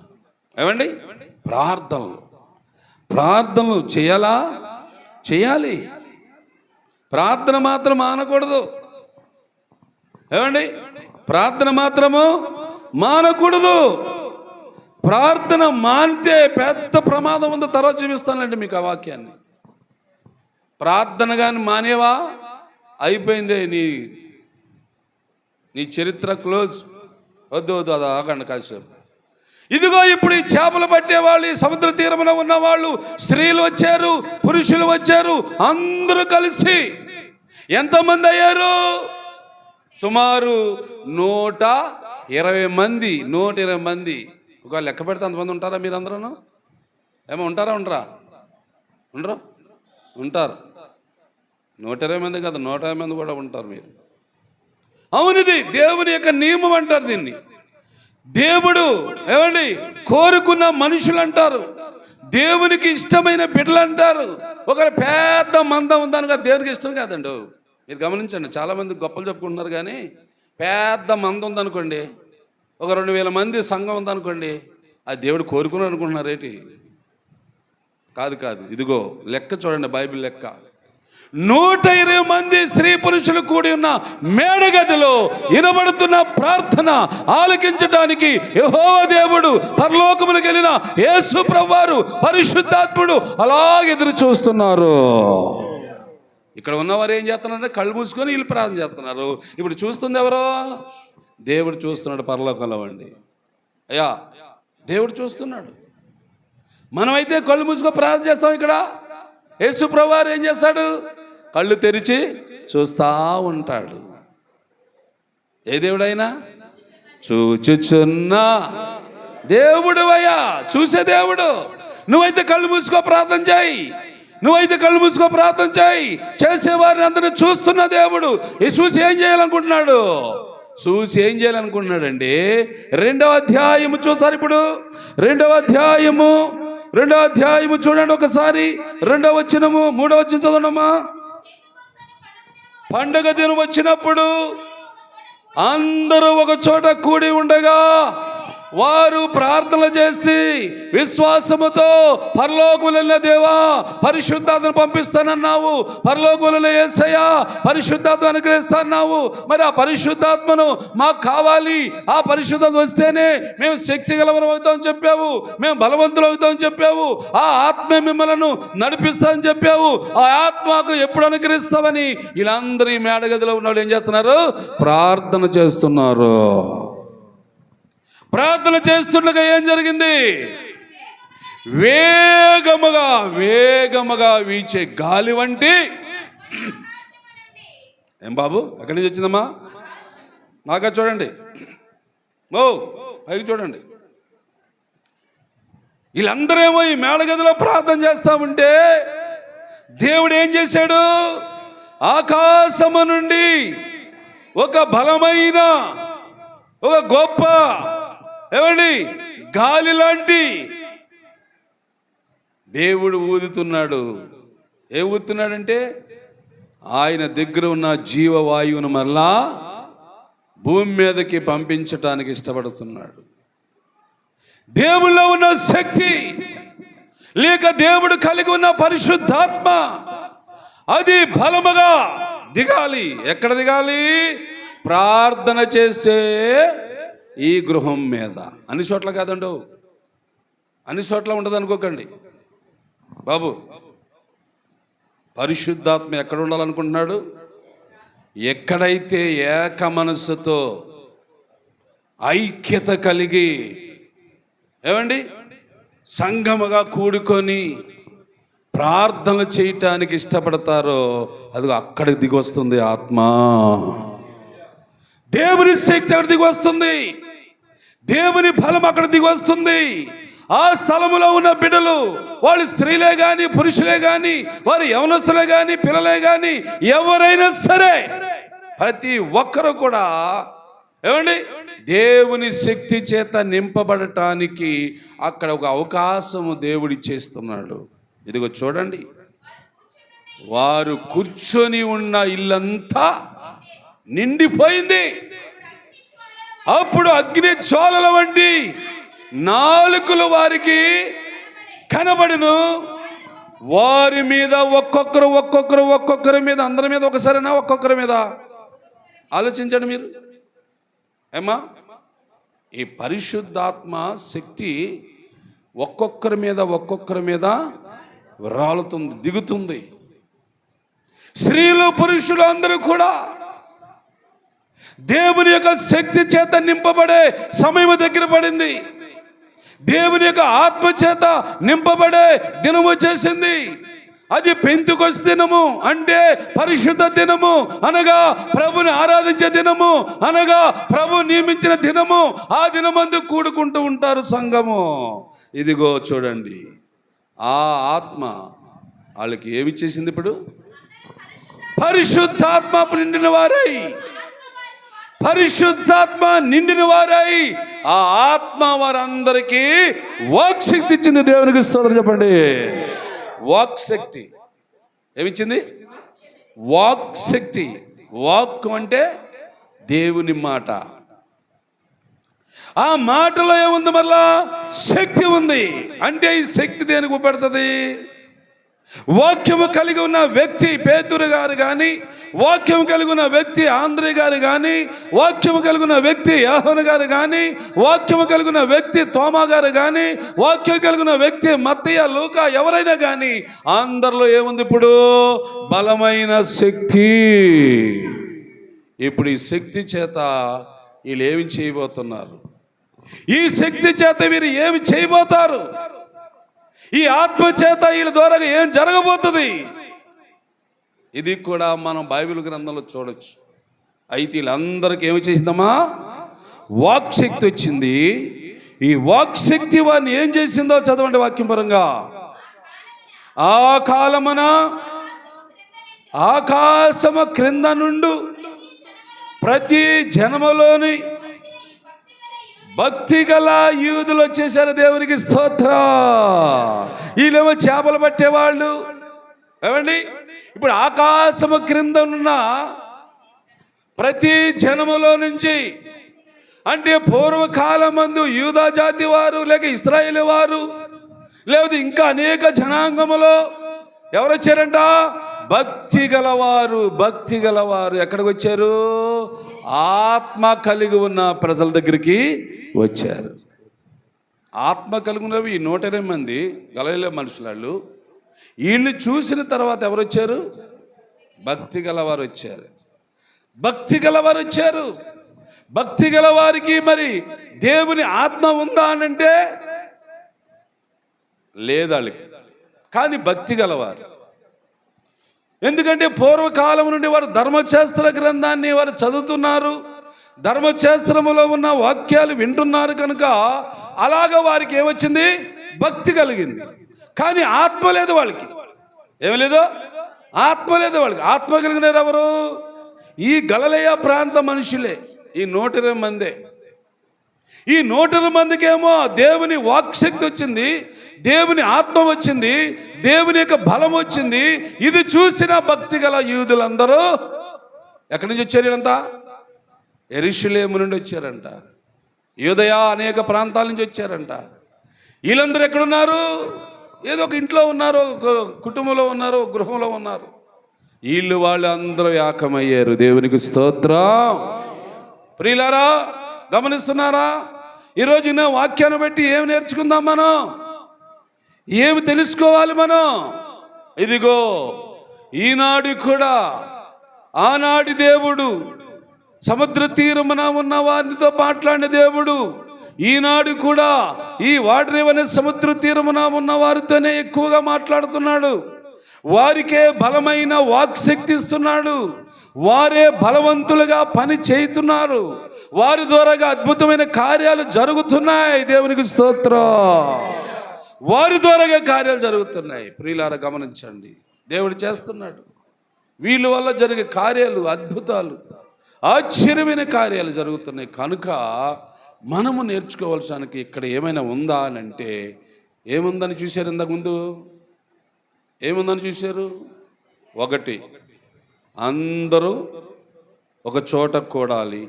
ఏమండి? ప్రార్థనలు చేయాలా? చేయాలి. ప్రార్థన మాత్రం మానకూడదు. ఏమండి? ప్రార్థన మాత్రము మానకూడదు. ప్రార్థన మానితే పెద్ద ప్రమాదం ఉందో తర్వాత చూపిస్తానండి మీకు ఆ వాక్యాన్ని. ప్రార్థన కానీ మానేవా, అయిపోయిందే, నీ చరిత్ర క్లోజ్. వద్దు అది ఆగండి కాసేపు. ఇదిగో ఇప్పుడు ఈ చేపలు పట్టేవాళ్ళు, ఈ సముద్ర తీరమున ఉన్నవాళ్ళు, స్త్రీలు వచ్చారు, పురుషులు వచ్చారు, అందరూ కలిసి ఎంతమంది అయ్యారు? సుమారు 120 మంది. 120 మంది. ఒక లెక్క పెడితే అంతమంది ఉంటారా మీరందరూ? ఏమో ఉంటారా? ఉండరు? ఉంటారు. 120 మంది కాదు, 150 మంది కూడా ఉంటారు మీరు. అవునిది దేవుని యొక్క నియమం అంటారు దీన్ని. దేవుడు ఏమండి కోరుకున్న మనుషులు అంటారు, దేవునికి ఇష్టమైన బిడ్డలు అంటారు. ఒక పెద్ద మందం ఉందనుక దేవునికి ఇష్టం కాదండి. మీరు గమనించండి, చాలామంది గొప్పలు చెప్పుకుంటున్నారు, కానీ పెద్ద మందం ఉందనుకోండి, ఒక 2000 మంది సంఘం ఉందనుకోండి, అది దేవుడు కోరుకుని అనుకుంటున్నారు ఏంటి? కాదు. ఇదిగో లెక్క చూడండి, బైబిల్ లెక్క. 120 మంది స్త్రీ పురుషులు కూడి ఉన్న మేడగదిలో వినబడుతున్న ప్రార్థన ఆలకించడానికి యెహోవా దేవుడు, పరలోకములకు వెళ్ళిన యేసు ప్రభువారు, పరిశుద్ధాత్ముడు అలాగే ఎదురు చూస్తున్నారు. ఇక్కడ ఉన్నవారు ఏం చేస్తున్నారంటే కళ్ళు మూసుకొని వీళ్ళు ప్రార్థన చేస్తున్నారు. ఇప్పుడు చూస్తుంది ఎవరో? దేవుడు చూస్తున్నాడు పరలోకంలో అండి. అయ్యా, దేవుడు చూస్తున్నాడు. మనమైతే కళ్ళు మూసుకొని ప్రార్థన చేస్తాం. ఇక్కడ యేసు ప్రభువారు ఏం చేస్తాడు? కళ్ళు తెరిచి చూస్తా ఉంటాడు. ఏ దేవుడైనా చూచుచున్నా దేవుడు అయ్యా, చూసే దేవుడు. నువ్వైతే కళ్ళు మూసుకో ప్రార్థన చేయి. చేసేవారిని అందరూ చూస్తున్న దేవుడు. చూసి ఏం చేయాలనుకుంటున్నాడు? అండి 2వ అధ్యాయము చూస్తారు. ఇప్పుడు 2వ అధ్యాయము చూడండి ఒకసారి. 2వ వచనము, 3వ వచనం చదవనమ్మా. పండగ దినం వచ్చినప్పుడు అందరూ ఒక చోట కూడి ఉండగా వారు ప్రార్థన చేసి విశ్వాసముతో, పరలోకములో దేవా పరిశుద్ధాత్మను పంపిస్తానన్నావు, పరలోకములో యేసయ్యా పరిశుద్ధాత్మ అనుగ్రహిస్తాన్నావు, మరి ఆ పరిశుద్ధాత్మను మాకు కావాలి, ఆ పరిశుద్ధాత్మ వస్తేనే మేము శక్తి గలవరం అవుతామని చెప్పావు, మేము బలవంతులు అవుతామని చెప్పావు, ఆ ఆత్మ మిమ్మల్ని నడిపిస్తామని చెప్పావు, ఆ ఆత్మకు ఎప్పుడు అనుగ్రహిస్తామని వీళ్ళందరూ ఈ మేడగదిలో ఉన్న వాళ్ళు ఏం చేస్తున్నారు? ప్రార్థన చేస్తున్నారు. ప్రార్థన చేస్తుండగా ఏం జరిగింది? వేగముగా వీచే గాలి వంటి. ఏం బాబు, ఎక్కడి నుంచి వచ్చిందమ్మా? నాగా చూడండి, పైకి చూడండి. వీళ్ళందరేమో ఈ మేడగదిలో ప్రార్థన చేస్తా ఉంటే దేవుడు ఏం చేశాడు? ఆకాశము నుండి ఒక బలమైన, ఒక గొప్ప ఏమండి గాలి లాంటి దేవుడు ఊదుతున్నాడు. ఏం ఊదుతున్నాడంటే ఆయన దగ్గర ఉన్న జీవవాయువును మళ్ళా భూమి మీదకి పంపించటానికి ఇష్టపడుతున్నాడు. దేవుళ్ళో ఉన్న శక్తి లేక దేవుడు కలిగి ఉన్న పరిశుద్ధాత్మ అది బలముగా దిగాలి. ఎక్కడ దిగాలి? ప్రార్థన చేసే ఈ గృహం మీద. అన్ని చోట్ల కాదండు, అన్ని చోట్ల ఉండదు అనుకోకండి బాబు. పరిశుద్ధాత్మ ఎక్కడ ఉండాలనుకుంటున్నాడు? ఎక్కడైతే ఏక మనస్సుతో ఐక్యత కలిగి ఏమండి సంఘముగా కూడుకొని ప్రార్థన చేయటానికి ఇష్టపడతారో అది అక్కడికి దిగి వస్తుంది ఆత్మ. దేవుని శక్తి అక్కడ దిగి వస్తుంది, దేవుని బలం అక్కడ దిగి వస్తుంది. ఆ స్థలములో ఉన్న బిడ్డలు, వాళ్ళు స్త్రీలే కానీ పురుషులే కానీ, వారు యవనస్తులే కానీ పిల్లలే కానీ ఎవరైనా సరే ప్రతి ఒక్కరు కూడా ఏమండి దేవుని శక్తి చేత నింపబడటానికి అక్కడ ఒక అవకాశము దేవుడి చేస్తున్నాడు. ఇదిగో చూడండి, వారు కూర్చొని ఉన్న ఇల్లంతా నిండిపోయింది. అప్పుడు అగ్ని జ్వాలల వంటి నాలుకలు వారికి కనబడును. వారి మీద ఒక్కొక్కరి మీద, అందరి మీద ఒకసారైనా ఒక్కొక్కరి మీద ఆలోచించండి మీరు. ఏమా, ఈ పరిశుద్ధాత్మ శక్తి ఒక్కొక్కరి మీద రాలుతుంది, దిగుతుంది. స్త్రీలు పురుషులు అందరూ కూడా దేవుని యొక్క శక్తి చేత నింపబడే సమయం దగ్గర పడింది. దేవుని యొక్క ఆత్మ చేత నింపబడే దినము వచ్చేసింది. అది పెంతెకొస్తు దినము, అంటే పరిశుద్ధ దినము, అనగా ప్రభుని ఆరాధించే దినము, అనగా ప్రభు నియమించిన దినము. ఆ దినమందు కూడుకుంటూ ఉంటారు సంఘము. ఇదిగో చూడండి, ఆ ఆత్మ వాళ్ళకి ఏమి చేసింది? ఇప్పుడు పరిశుద్ధాత్మ నిండిన వారై ఆ ఆత్మ వారందరికీ వాక్ శక్తి ఇచ్చింది. దేవునికి స్తోత్రం చెప్పండి. వాక్ శక్తి ఏమిచ్చింది? వాక్ శక్తి. వాక్ అంటే దేవుని మాట. ఆ మాటలో ఏముంది? మరలా శక్తి ఉంది. అంటే ఈ శక్తి దేనికి ఉపయోగపడుతుంది? వాక్యము కలిగి ఉన్న వ్యక్తి పేతురు గారు కానీ, వాక్యము కలిగి ఉన్న వ్యక్తి ఆంద్రే గారు కానీ, వాక్యము కలిగి ఉన్న వ్యక్తి యోహాను గారు కానీ, వాక్యము కలిగి ఉన్న వ్యక్తి తోమా గారు కానీ, వాక్యం కలిగి ఉన్న వ్యక్తి మత్తయి లూకా ఎవరైనా కానీ అందరిలో ఏముంది? ఇప్పుడు బలమైన శక్తి. ఇప్పుడు ఈ శక్తి చేత వీళ్ళు ఏమి చేయబోతున్నారు? ఈ శక్తి చేత వీరు ఏమి చేయబోతారు? ఈ ఆత్మ చేత వీళ్ళ ద్వారా ఏం జరగబోతుంది? ఇది కూడా మనం బైబిల్ గ్రంథంలో చూడొచ్చు. అయితే వీళ్ళందరికీ ఏమి చేసిందమ్మా? వాక్ శక్తి వచ్చింది. ఈ వాక్ శక్తి వారిని ఏం చేసిందో చదవండి వాక్యం పరంగా. ఆ కాలమున ఆకాశము క్రింద నుండి ప్రతి జనములోని భక్తి గల యూదులు వచ్చేసారు. దేవునికి స్తోత్రం. వీళ్ళేమో చేపలు పట్టేవాళ్ళు. ఏమండి, ఇప్పుడు ఆకాశము క్రింద ఉన్న ప్రతి జనములో నుంచి, అంటే పూర్వకాలమందు యూదా జాతి వారు, లేక ఇశ్రాయేలు వారు, లేదా ఇంకా అనేక జనాంగములో ఎవరు వచ్చారంట? భక్తి గలవారు. ఎక్కడికి వచ్చారు? ఆత్మ కలిగి ఉన్న ప్రజల దగ్గరికి వచ్చారు. ఆత్మ కలిగి ఉన్నవి ఈ 120 మంది గలిలయ మనుషులు. వీళ్ళు చూసిన తర్వాత ఎవరు వచ్చారు? భక్తి గలవారు వచ్చారు. భక్తి గలవారికి మరి దేవుని ఆత్మ ఉందా అనంటే లేదాళ్ళకి. కానీ భక్తి గలవారు, ఎందుకంటే పూర్వకాలం నుండి వారు ధర్మశాస్త్ర గ్రంథాన్ని వారు చదువుతున్నారు, ధర్మశాస్త్రములో ఉన్న వాక్యాలు వింటున్నారు కనుక అలాగ వారికి ఏమొచ్చింది? భక్తి కలిగింది. కానీ ఆత్మ లేదు వాళ్ళకి. ఏమి లేదు? ఆత్మ లేదు వాళ్ళకి. ఆత్మ కలిగినారు ఎవరు? ఈ గలిలయ ప్రాంత మనుషులే, ఈ 120 మందే. ఈ 120 మందికేమో దేవుని వాక్శక్తి వచ్చింది, దేవుని ఆత్మ వచ్చింది, దేవుని యొక్క బలం వచ్చింది. ఇది చూసిన భక్తి గల యూదులందరూ ఎక్కడి నుంచి వచ్చారు? వీళ్ళంతా యెరూషలేము నుండి వచ్చారంట. యూదయ అనేక ప్రాంతాల నుంచి వచ్చారంట. వీళ్ళందరూ ఎక్కడున్నారు? ఏదో ఒక ఇంట్లో ఉన్నారు, ఒక కుటుంబంలో ఉన్నారు, ఒక గృహంలో ఉన్నారు. వాళ్ళు అందరూ ఏకమయ్యారు. దేవునికి స్తోత్రం. ప్రియులారా, గమనిస్తున్నారా? ఈరోజు నా వాక్యాన్ని బట్టి ఏమి నేర్చుకుందాం? మనం ఏమి తెలుసుకోవాలి? మనం ఇదిగో ఈనాడు కూడా ఆనాటి దేవుడు సముద్ర తీరమున ఉన్న వారితో మాట్లాడిన దేవుడు ఈనాడు కూడా ఈ వాటర్ అనే సముద్ర తీరమున ఉన్న వారితోనే ఎక్కువగా మాట్లాడుతున్నాడు. వారికే బలమైన వాక్శక్తి ఇస్తున్నాడు. వారే బలవంతులుగా పని చేస్తున్నారు. వారి ద్వారా అద్భుతమైన కార్యాలు జరుగుతున్నాయి. దేవునికి స్తోత్రం. వారి ద్వారాగా కార్యాలు జరుగుతున్నాయి. ప్రియులారా గమనించండి, దేవుడు చేస్తున్నాడు. వీళ్ళ వల్ల జరిగే కార్యాలు, అద్భుతాలు, ఆశ్చర్యమైన కార్యాలు జరుగుతున్నాయి. కనుక మనము నేర్చుకోవాల్సానికి ఇక్కడ ఏమైనా ఉందా అని అంటే, ఏముందని చూశారు ఇంతకుముందు? ఏముందని చూశారు? ఒకటి, అందరూ ఒక చోట కూడాలి,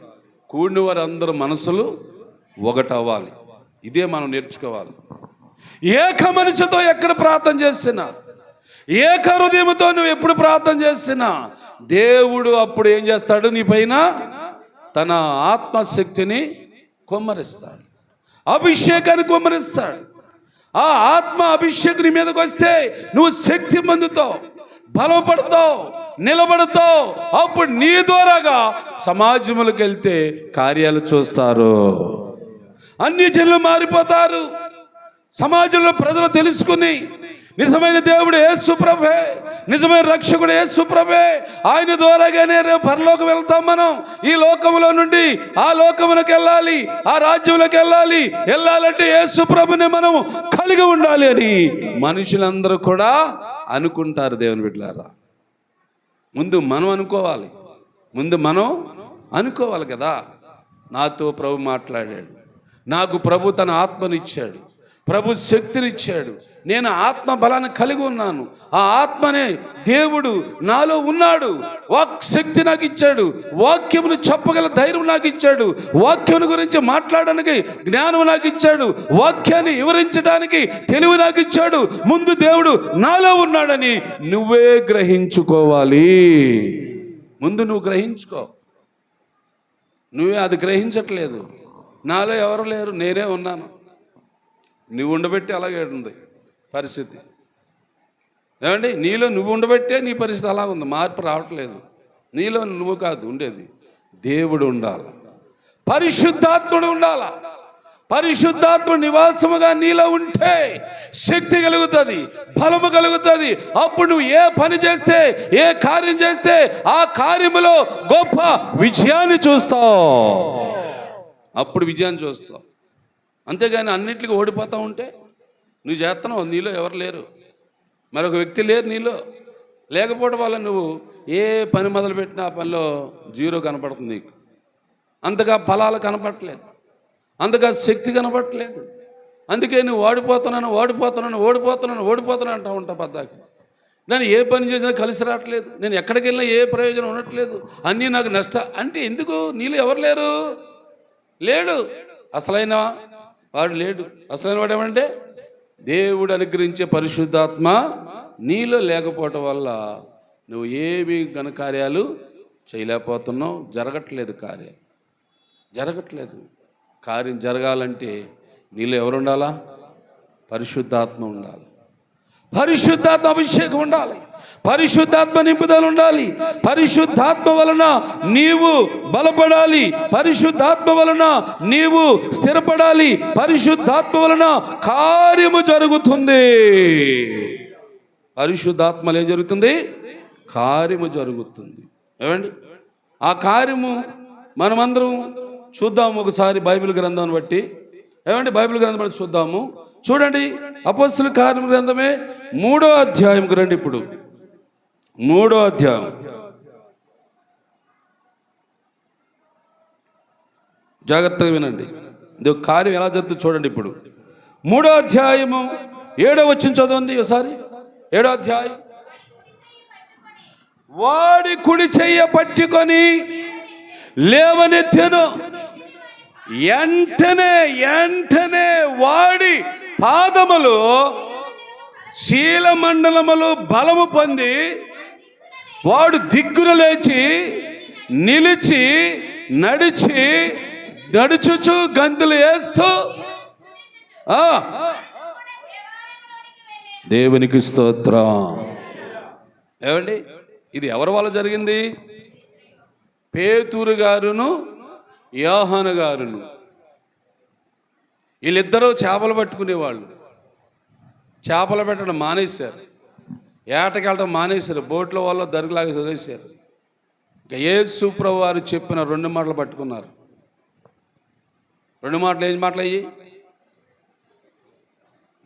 కూడిన వారు అందరూ మనసులు ఒకటవ్వాలి. ఇదే మనం నేర్చుకోవాలి. ఏక మనసుతో ఎక్కడ ప్రార్థన చేసినా, ఏక హృదయంతో నువ్వు ఎప్పుడు ప్రార్థన చేసినా దేవుడు అప్పుడు ఏం చేస్తాడు? నీ పైన తన ఆత్మశక్తిని కుమ్మరిస్తాడు, అభిషేకాన్ని కుమ్మరిస్తాడు. ఆ ఆత్మ అభిషేకం నీ మీదకి వస్తే నువ్వు శక్తి పొందుతావు, బలపడతావు, నిలబడతావు. అప్పుడు నీ ద్వారాగా సమాజంలోకి వెళ్తే కార్యాలు చూస్తారు, అన్ని జనులు మారిపోతారు. సమాజంలో ప్రజలు తెలుసుకుని నిజమైన దేవుడు యేసు ప్రభే, నిజమైన రక్షకుడు యేసు ప్రభే, ఆయన ద్వారాగానే రేపు పరలోకం వెళ్తాం. మనం ఈ లోకంలో నుండి ఆ లోకములకు వెళ్ళాలి, ఆ రాజ్యంలోకి వెళ్ళాలంటే యేసు ప్రభుని మనం కలిగి ఉండాలి అని మనుషులందరూ కూడా అనుకుంటారు. దేవుని బిడ్డలారా, ముందు మనం అనుకోవాలి కదా. నాతో ప్రభు మాట్లాడాడు, నాకు ప్రభు తన ఆత్మనిచ్చాడు, ప్రభు శక్తినిచ్చాడు, నేను ఆత్మ బలాన్ని కలిగి ఉన్నాను, ఆ ఆత్మనే దేవుడు నాలో ఉన్నాడు, శక్తి నాకు ఇచ్చాడు, వాక్యమును చెప్పగల ధైర్యం నాకు ఇచ్చాడు, వాక్యం గురించి మాట్లాడడానికి జ్ఞానం నాకు ఇచ్చాడు, వాక్యాన్ని వివరించడానికి తెలివి నాకు ఇచ్చాడు. ముందు దేవుడు నాలో ఉన్నాడని నువ్వే గ్రహించుకోవాలి. ముందు నువ్వు గ్రహించుకో. నువ్వే అది గ్రహించట్లేదు. నాలో ఎవరు లేరు, నేనే ఉన్నాను. నువ్వు ఉండబెట్టి అలాగే ఉంది పరిస్థితి. ఏమండి, నీలో నువ్వు ఉండబెట్టే నీ పరిస్థితి అలా ఉంది, మార్పు రావట్లేదు. నీలో నువ్వు కాదు ఉండేది, దేవుడు ఉండాలి, పరిశుద్ధాత్ముడు ఉండాలి. పరిశుద్ధాత్మ నివాసముగా నీలో ఉంటే శక్తి కలుగుతుంది, బలము కలుగుతుంది. అప్పుడు నువ్వు ఏ పని చేస్తే, ఏ కార్యం చేస్తే ఆ కార్యములో గొప్ప విజయాన్ని చూస్తావు. అప్పుడు విజయాన్ని చూస్తావు. అంతేగాని అన్నింటికి ఓడిపోతూ ఉంటే నువ్వు చేస్తున్నావు, నీలో ఎవరు లేరు, మరొక వ్యక్తి లేరు నీలో. లేకపోవడం వల్ల నువ్వు ఏ పని మొదలుపెట్టినా ఆ పనిలో జీరో కనపడుతుంది నీకు. అంతగా ఫలాలు కనపడట్లేదు, అంతగా శక్తి కనపడట్లేదు. అందుకే నువ్వు ఓడిపోతున్నాను అంటూ ఉంటావు పద్దాకి. నేను ఏ పని చేసినా కలిసి రావట్లేదు, నేను ఎక్కడికి వెళ్ళినా ఏ ప్రయోజనం ఉండట్లేదు, అన్నీ నాకు నష్టం అంటే ఎందుకు? నీలో ఎవరు లేడు. అసలైన వాడు లేడు. అసలైన వాడు ఏమంటే దేవుడు అనుగ్రహించే పరిశుద్ధాత్మ నీలో లేకపోవటం వల్ల నువ్వు ఏమి ఘనకార్యాలు చేయలేకపోతున్నావు. జరగట్లేదు. కార్యం జరగాలంటే నీలో ఎవరు ఉండాలా? పరిశుద్ధాత్మ ఉండాలి, పరిశుద్ధాత్మ అభిషేకం ఉండాలి, పరిశుద్ధాత్మ నింపుదల ఉండాలి. పరిశుద్ధాత్మ వలన నీవు బలపడాలి, పరిశుద్ధాత్మ వలన నీవు స్థిరపడాలి, పరిశుద్ధాత్మ వలన కార్యము జరుగుతుంది. పరిశుద్ధాత్మలో ఏం జరుగుతుంది? కార్యము జరుగుతుంది. ఏమండి, ఆ కార్యము మనమందరం చూద్దాము ఒకసారి బైబిల్ గ్రంథాన్ని బట్టి. ఏమండి, బైబిల్ గ్రంథం బట్టి చూద్దాము. చూడండి, అపోస్తలుల కార్యముల గ్రంథమే 3వ అధ్యాయంకు రండి. ఇప్పుడు 3వ అధ్యాయం, జాగ్రత్తగా వినండి. ఇది కార్యం ఎలా జరుగుతుంది చూడండి. ఇప్పుడు 3వ అధ్యాయము 7వ వచనం చదవండి ఒకసారి. 7వ అధ్యాయం. వాడి కుడి చెయ్య పట్టుకొని లేవనెత్తెను, వెంటనే వాడి పాదములు శీలమండలములు బలము పొంది వాడు దిగ్గున లేచి నిలిచి నడుచుచు గంతులు వేస్తూ దేవునికి స్తోత్రం. ఏమండి, ఇది ఎవరి వల్ల జరిగింది? పేతురు గారును యోహాను గారును. వీళ్ళిద్దరూ చేపలు పట్టుకునేవాళ్ళు. చేపలు పెట్టడం మానేశారు, ఏటకెళ్ళడం మానేశారు, బోట్ల వల్ల దరుగులాగా వదిలేశారు. ఇంకా యేసు ప్రభువు వారు చెప్పిన 2 మాటలు పట్టుకున్నారు. 2 మాటలు ఏం మాటలు అయ్యి?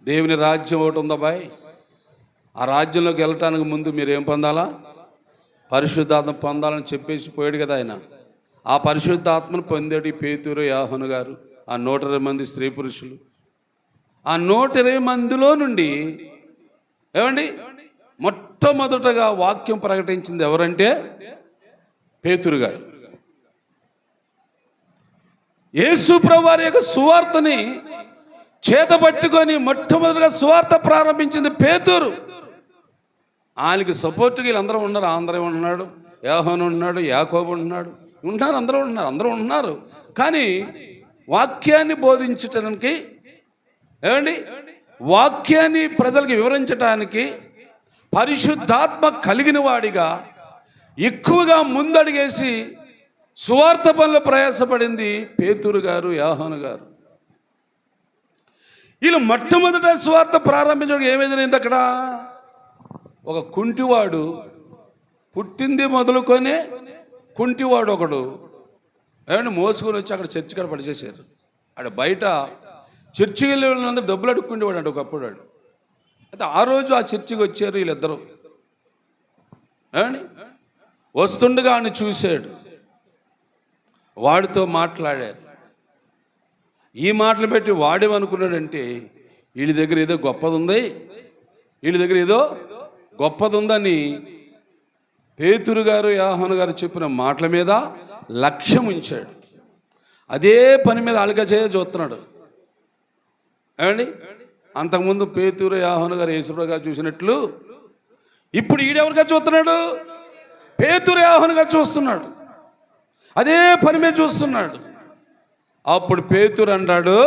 దేవుని రాజ్యం ఒకటి ఉందా బాయ్? ఆ రాజ్యంలోకి వెళ్ళటానికి ముందు మీరు ఏం పొందాలా? పరిశుద్ధాత్మ పొందాలని చెప్పేసి పోయాడు కదా ఆయన. ఆ పరిశుద్ధాత్మను పొందాడు ఈ పేతురు, యోహాను గారు, ఆ 120 మంది స్త్రీ పురుషులు. ఆ 120 మందిలో నుండి ఏమండి మొట్టమొదటగా వాక్యం ప్రకటించింది ఎవరంటే పేతురు గారు. యేసు ప్రభువు వారి యొక్క సువార్తని చేతబట్టుకొని మొట్టమొదటిగా సువార్త ప్రారంభించింది పేతురు. ఆయనకి సపోర్ట్గా వీళ్ళందరూ ఉన్నారు. ఆంధ్ర ఉన్నాడు, యోహాను ఉన్నాడు, యాకోబు ఉన్నాడు, అందరూ ఉన్నారు. కానీ వాక్యాన్ని బోధించటానికి ఏమండి, వాక్యాన్ని ప్రజలకు వివరించటానికి పరిశుద్ధాత్మ కలిగిన వాడిగా ఎక్కువగా ముందడిగేసి సువార్త పనులు ప్రయాసపడింది పేతురు గారు, యోహాను గారు. వీళ్ళు మొట్టమొదట సువార్త ప్రారంభించడం ఏమైంది? అక్కడ ఒక కుంటివాడు, పుట్టింది మొదలుకొని కుంటివాడు ఒకడు ఏమంటే మోసుకొని వచ్చి అక్కడ చర్చి కాడ పడిచేశారు. అక్కడ బయట చర్చికి వెళ్ళే వాళ్ళందరూ డబ్బులు అడుక్కుండేవాడు అంటే ఒకప్పుడు వాడు. అయితే ఆ రోజు ఆ చర్చికి వచ్చారు వీళ్ళిద్దరూ. ఏమండి వస్తుండగా ఆయన చూశాడు, వాడితో మాట్లాడారు. ఈ మాటలు పెట్టి వాడేమనుకున్నాడంటే వీళ్ళ దగ్గర ఏదో గొప్పది ఉందని పేతురు గారు, యోహాను గారు చెప్పిన మాటల మీద లక్ష్యం ఉంచాడు. అదే పని మీద అలక చూస్తున్నాడు. ఏమండి అంతకుముందు పేతురు, యోహాను గారు యేసుప్రభు గారు చూసినట్లు ఇప్పుడు ఈడెవరిగా చూస్తున్నాడు? పేతురు, యోహాను గారు చూస్తున్నాడు. అదే పని మీద చూస్తున్నాడు. అప్పుడు పేతురు అంటాడు,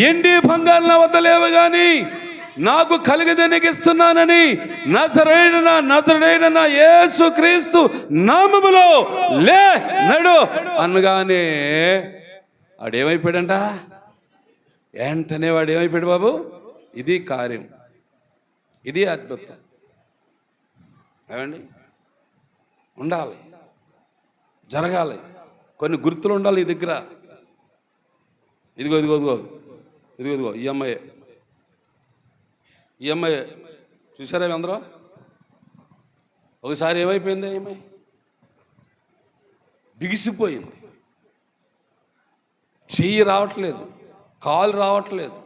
ఎండి బంగారు నా వద్ద లేవు కానీ నాకు కలిగదనికిస్తున్నానని నజరేయుడైన యేసు క్రీస్తు నామములో లే నడు అనగానే వాడేమైపోయాడంట? వెంటనే వాడు ఏమైపోయాడు బాబు? ఇది కార్యం, ఇది అద్భుతం. ఏమండి ఉండాలి, జరగాలి, కొన్ని గుర్తులు ఉండాలి నీ దగ్గర. ఇదిగో ఈ అమ్మాయి చూసారా అందరూ? ఒకసారి ఏమైపోయింది? అమ్మాయి బిగిసిపోయింది, చెయ్యి రావట్లేదు, కాలు రావట్లేదు,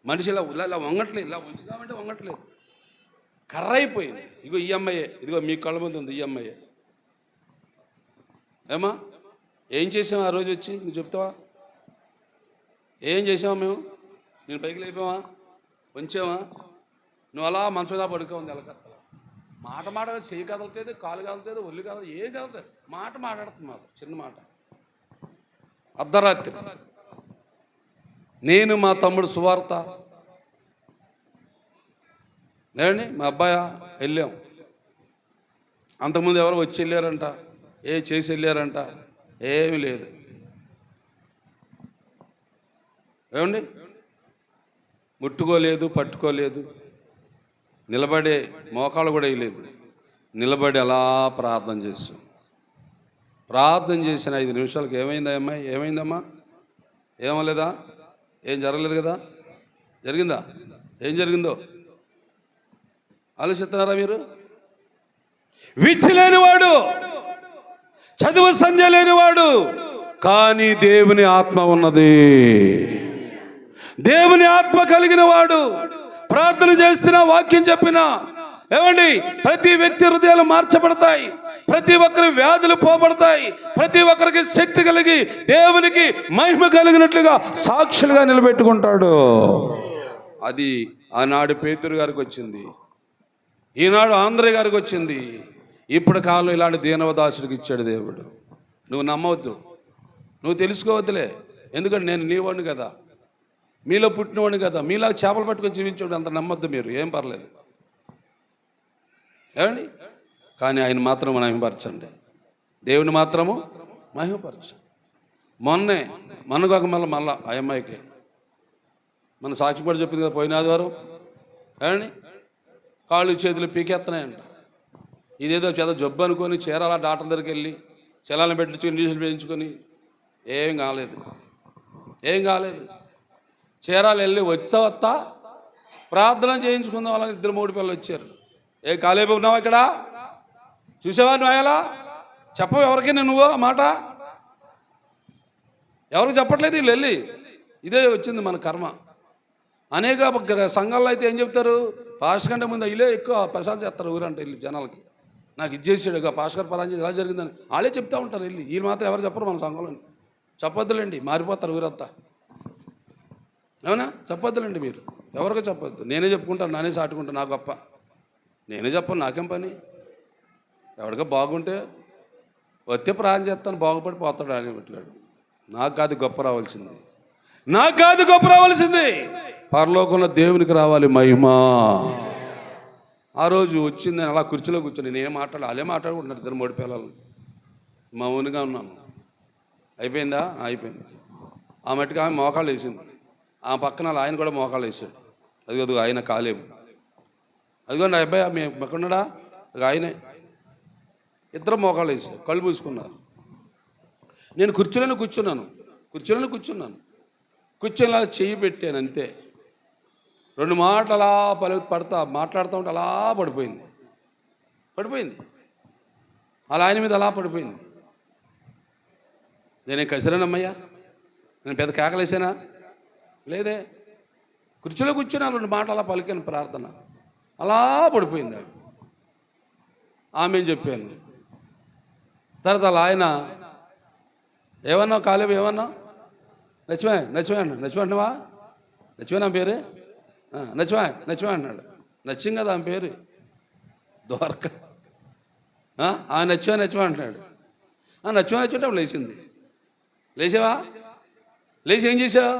మనిషి ఇలా వంగట్లేదు, ఇలా ఉంచుదామంటే వంగట్లేదు, కర్ర అయిపోయింది. ఇగో ఈ అమ్మాయే, ఇదిగో మీ కళ్ళ ముందు ఉంది ఈ అమ్మాయే. ఏమా ఏం చేసావు ఆ రోజు వచ్చి? నువ్వు చెప్తావా? ఏం చేసావా? మేము నేను పైకి లేపావా? ఉంచావా? నువ్వు అలా మంచం మీద పడుకో ఉంది ఎలకత్తల. మాట చెయ్యి కదలలేదు, కాలు కదలలేదు, ఒళ్ళు కదలదు, ఏం కదలలేదు, మాట్లాడుతుంది మాకు చిన్న మాట. అర్ధరాత్రి నేను మా తమ్ముడు సువార్త ఏమండి మా అబ్బాయి వెళ్ళాం. అంతకుముందు ఎవరు వచ్చి వెళ్ళారంట, చేసి వెళ్ళారంట, ఏమీ లేదు. ఏమండి ముట్టుకోలేదు, పట్టుకోలేదు, నిలబడే మోకాళ్ళు కూడా వేయలేదు. నిలబడి అలా ప్రార్థన చేశాం. ప్రార్థన చేసిన 5 నిమిషాలకు ఏమైందమ్మా? ఏమలేదా? ఏం జరగలేదు కదా? జరిగిందా? ఏం జరిగిందో ఆలోచిస్తున్నారా మీరు? విద్య లేనివాడు, చదువు సంధ్య లేనివాడు, కానీ దేవుని ఆత్మ ఉన్నది. దేవుని ఆత్మ కలిగిన వాడు ప్రార్థన చేస్తున్నా, వాక్యం చెప్పినా ఏమండి ప్రతి వ్యక్తి హృదయాలు మార్చబడతాయి, ప్రతి ఒక్కరి వ్యాధులు పోబడతాయి, ప్రతి ఒక్కరికి శక్తి కలిగి దేవునికి మహిమ కలిగినట్లుగా సాక్షులుగా నిలబెట్టుకుంటాడు. అది ఆనాడు పేతురు గారికి వచ్చింది, ఈనాడు ఆంధ్ర గారికి వచ్చింది. ఇప్పుడు కాలం ఇలాంటి దీనవదాసుడికి ఇచ్చాడు దేవుడు. నువ్వు నమ్మవద్దు, నువ్వు తెలుసుకోవద్దులే. ఎందుకంటే నేను నీవాడిని కదా, మీలో పుట్టినవాడిని కదా, మీలా చేపలు పట్టుకొని జీవించండి, అంత నమ్మద్దు మీరు, ఏం పర్లేదు. ఏమండి కానీ ఆయన మాత్రం మహిమపరచండి, దేవుని మాత్రము మహిమపరచండి. మొన్నకు మళ్ళీ ఆ అమ్మాయికి మన సాక్షిపడి చెప్పింది కదా పోయిన ఆదివారం. ఏమండి కాళ్ళు చేతులు పీకెత్తనాయంట. ఇదేదో చేత జబ్బు అనుకొని చీరాల డాక్టర్ దగ్గరికి వెళ్ళి చలాలను పెట్టించుకొని నీళ్ళు వేయించుకొని ఏం కాలేదు. చీరాలు వెళ్ళి వస్తా ప్రార్థన చేయించుకుందాం. అలాగే 2-3 పిల్లలు వచ్చారు. ఏ కాలేపు ఉన్నావా ఇక్కడ? చూసావా నువ్వు అయ్యాలా? చెప్పవు ఎవరికి నువ్వు ఆ మాట? ఎవరికి చెప్పట్లేదు. వీళ్ళు వెళ్ళి ఇదే వచ్చింది మన కర్మ. అనేక సంఘాల్లో అయితే ఏం చెప్తారు, పాస్టర్ కంటే ముందు వీళ్ళే ఎక్కువ ప్రసాదం చేస్తారు ఊరంటే వెళ్ళి జనాలకి. నాకు ఇది చేసాడు పాస్టర్ గారు పలానా ఇలా జరిగిందని వాళ్ళే చెప్తూ ఉంటారు వెళ్ళి. వీళ్ళు మాత్రం ఎవరు చెప్పరు మన సంఘంలో. చెప్పొద్దులేండి, మారిపోతారు ఊరంతా. అవునా? చెప్పొద్దులేండి, మీరు ఎవరికో చెప్పొద్దు. నేనే చెప్పుకుంటాను, నానే సాటుకుంటాను, నా గొప్ప నేనే చెప్పను, నాకేం పని. ఎవరికో బాగుంటే వచ్చే ప్రాణం చేస్తాను, బాగుపడిపోతాడు అని పెట్టాడు. నాకు కాదు గొప్ప రావాల్సింది, నాకు కాదు గొప్ప రావాల్సింది, పరలోకంలో దేవునికి రావాలి మహిమ. ఆ రోజు వచ్చింది అలా కుర్చీలో కూర్చొని నేనే అలే మాట్లాడుకుంటున్నారు 2-3 పిల్లలు. మౌనంగా ఉన్నాను. అయిపోయిందా? అయిపోయింది. ఆ మట్టికి ఆమె మోకాళ్ళు వేసింది. ఆ పక్కన ఆయన కూడా మోకాళ్ళు వేసాడు. అదిగో ఆయన కాలేము. అదిగోండి ఆ అబ్బాయి మీ పక్కన్నాడా? ఆయనే. ఇద్దరు మోకాళ్ళు వేసారు, కళ్ళు మూసుకున్నారు. నేను కుర్చీలోనే కూర్చున్నాను. కూర్చొనిలా చెయ్యి పెట్టాను అంతే. 2 మాటలు అలా మాట్లాడుతూ ఉంటే అలా పడిపోయింది. అలా ఆయన మీద అలా పడిపోయింది. నేనే కసిరానమ్మయ్యా? నేను పెద్ద కేకలేసానా? లేదే. కుర్చీలో కూర్చున్నాను, 2 మాటలు అలా పలికాను, ప్రార్థన అలా పడిపోయింది. ఆమె చెప్పాను. తర్వాత అలా ఆయన ఏమన్నావు కాలేవు? ఏమన్నా? నచ్చివా అంటున్నావా? నచ్చివా పేరే? నచ్చివా అన్నాడు. నచ్చింది కదా ఆమె పేరు దోరక. నచ్చివా అంటున్నాడు. నచ్చివా లేచింది. లేచావా? లేచి ఏం చేసావా?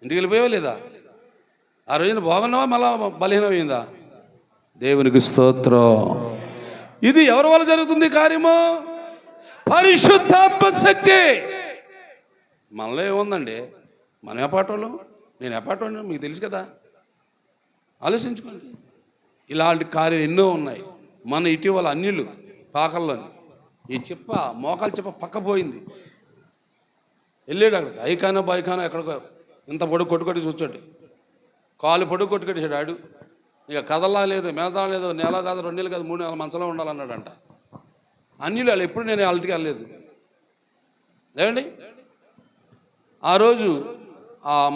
ఇంటికి వెళ్ళిపోయావా లేదా? ఆ రోజున బాగున్నావా మళ్ళా బలహీనమైందా? దేవునికి స్తోత్రం. ఇది ఎవరి వల్ల జరుగుతుంది కార్యము? పరిశుద్ధాత్మ శక్తి. మనలో ఏముందండి? మనం ఏపాటోళ్ళు, నేను ఏపాటోళ్ళు, మీకు తెలుసు కదా. ఆలోచించుకోండి. ఇలాంటి కార్యాలు ఎన్నో ఉన్నాయి. మన ఇటీవల అన్యులు పాకల్లోని ఈ మోకాలు చెప్ప పక్కపోయింది. వెళ్ళాడు అక్కడికి, ఐకానో బైకానో ఎక్కడికో, ఇంత పొడుగు కొట్టుకొట్టి చూచాడు. కాలు పొడుగు కొట్టుకొట్టేసాడు ఆడు. ఇక కదలా లేదు, మేదా లేదు, నెల కాదు, 2 నెలలు కాదు, 3 నెలల మంచంలో ఉండాలన్నాడంట. అన్యులు వాళ్ళు ఎప్పుడు నేను వాళ్ళకి వెళ్ళలేదు లేదండి. ఆ రోజు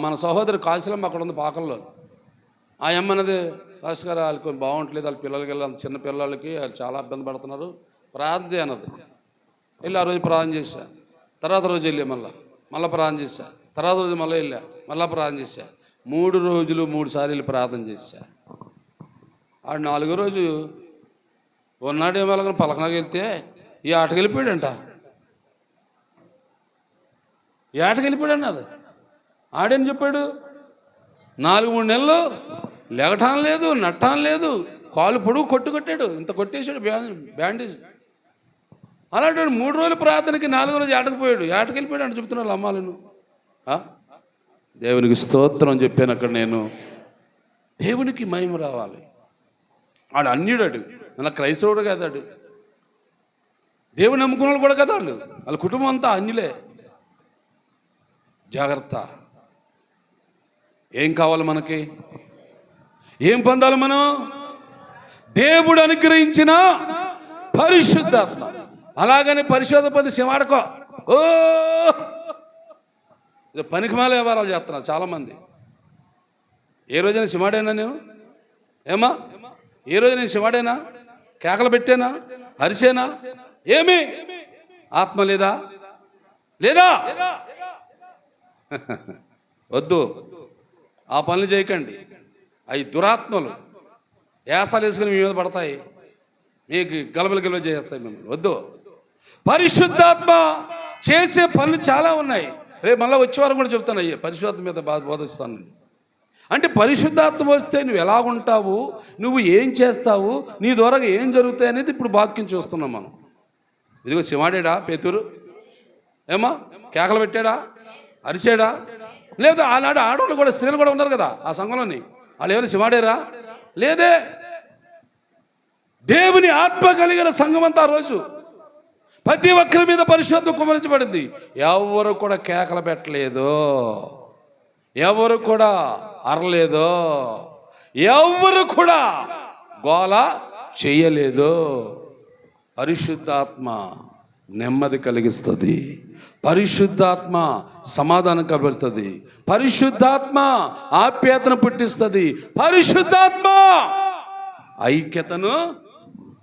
మన సహోదరి కాశీలమ్మ అక్కడ ఉంది పాకల్లో. ఆ అమ్మన్నది, రాజు గారు వాళ్ళకి బాగుంటలేదు, వాళ్ళ పిల్లలకి వెళ్ళి చిన్న పిల్లలకి వాళ్ళు చాలా ఇబ్బంది పడుతున్నారు, ప్రార్థన అన్నది. వెళ్ళి ఆ రోజు ప్రార్థన చేశా. తర్వాత రోజు వెళ్ళి మళ్ళీ ప్రార్థన చేశా. తర్వాత రోజు మళ్ళీ వెళ్ళా, మళ్ళీ ప్రార్థన చేశా. 3 రోజులు 3 సార్లు వెళ్ళి ప్రార్థన చేశా. ఆడు 4వ రోజు ఉన్నాడు ఏమో పలకనాకి వెళ్తే ఈ ఆటకి వెళ్ళిపోయాడంట. ఈ ఆటకి వెళ్ళిపోయాడు. ఆడేం చెప్పాడు? 4-3 నెలలు లెగటాం లేదు, నట్టం లేదు, కాలు పొడుగు కొట్టాడు, ఇంత కొట్టేశాడు బ్యాండేజ్. అలాంటి 3 రోజుల ప్రార్థనకి 4వ రోజు ఆటకపోయాడు. ఆటకి వెళ్ళిపోయాడు అంటే చెప్తున్నాడు అమ్మాలను. దేవునికి స్తోత్రం అని చెప్పాను అక్కడ నేను. దేవునికి మహిమ రావాలి. ఆడు అన్యుడాడు, మన క్రైస్తవుడు కాదాడు. దేవుని నమ్ముకున్న వాళ్ళు కూడా కదా వాళ్ళ కుటుంబం అంతా అన్యులే. జాగ్రత్త. ఏం కావాలి మనకి? ఏం పొందాలి మనం? దేవుడు అనుగ్రహించిన పరిశుద్ధాత్మ. అలాగని పరిశోధన పొంది సిమాడకో ఇది పనికిమాల వ్యవహారాలు చేస్తున్నారు చాలామంది. ఏ రోజైనా సిమాడేనా నేను? ఏమా ఏ రోజు నేను సిమాడేనా? కేకలు పెట్టేనా? అరిసేనా? ఏమి ఆత్మ లేదా? వద్దు, ఆ పనులు చేయకండి. అవి దురాత్మలు యాసాలు వేసుకుని మీ మీద పడతాయి, మీకు గలబలు చేస్తాయి మిమ్మల్ని. వద్దు. పరిశుద్ధాత్మ చేసే పనులు చాలా ఉన్నాయి. రేపు మళ్ళీ వచ్చేవారు కూడా చెప్తాను, అయ్యే పరిశుద్ధాత్మ మీద బోధిస్తాను. అంటే పరిశుద్ధాత్మ వస్తే నువ్వు ఎలా ఉంటావు, నువ్వు ఏం చేస్తావు, నీ ద్వారా ఏం జరుగుతాయి అనేది ఇప్పుడు వాక్యం చూస్తున్నాం మనం. ఇదిగో సిమాడేడా పేతురు? ఏమా కేకలు పెట్టాడా? అరిచాడా? లేదా ఆనాడు ఆడవాళ్ళు కూడా, స్త్రీలు కూడా ఉన్నారు కదా ఆ సంఘంలోని, వాళ్ళు ఏమైనా సిమాడేరా? లేదే. దేవుని ఆత్మ కలిగిన సంఘం అంతా ఆ రోజు ప్రతి ఒక్కరి మీద పరిశుద్ధం కుమరించబడింది. ఎవరు కూడా కేకలు పెట్టలేదు, ఎవరు కూడా అరలేదో, ఎవరు కూడా గోల చేయలేదో. పరిశుద్ధాత్మ నెమ్మది కలిగిస్తుంది, పరిశుద్ధాత్మ సమాధానం కలుగుతుంది, పరిశుద్ధాత్మ ఆప్యాయతను పుట్టిస్తుంది, పరిశుద్ధాత్మ ఐక్యతను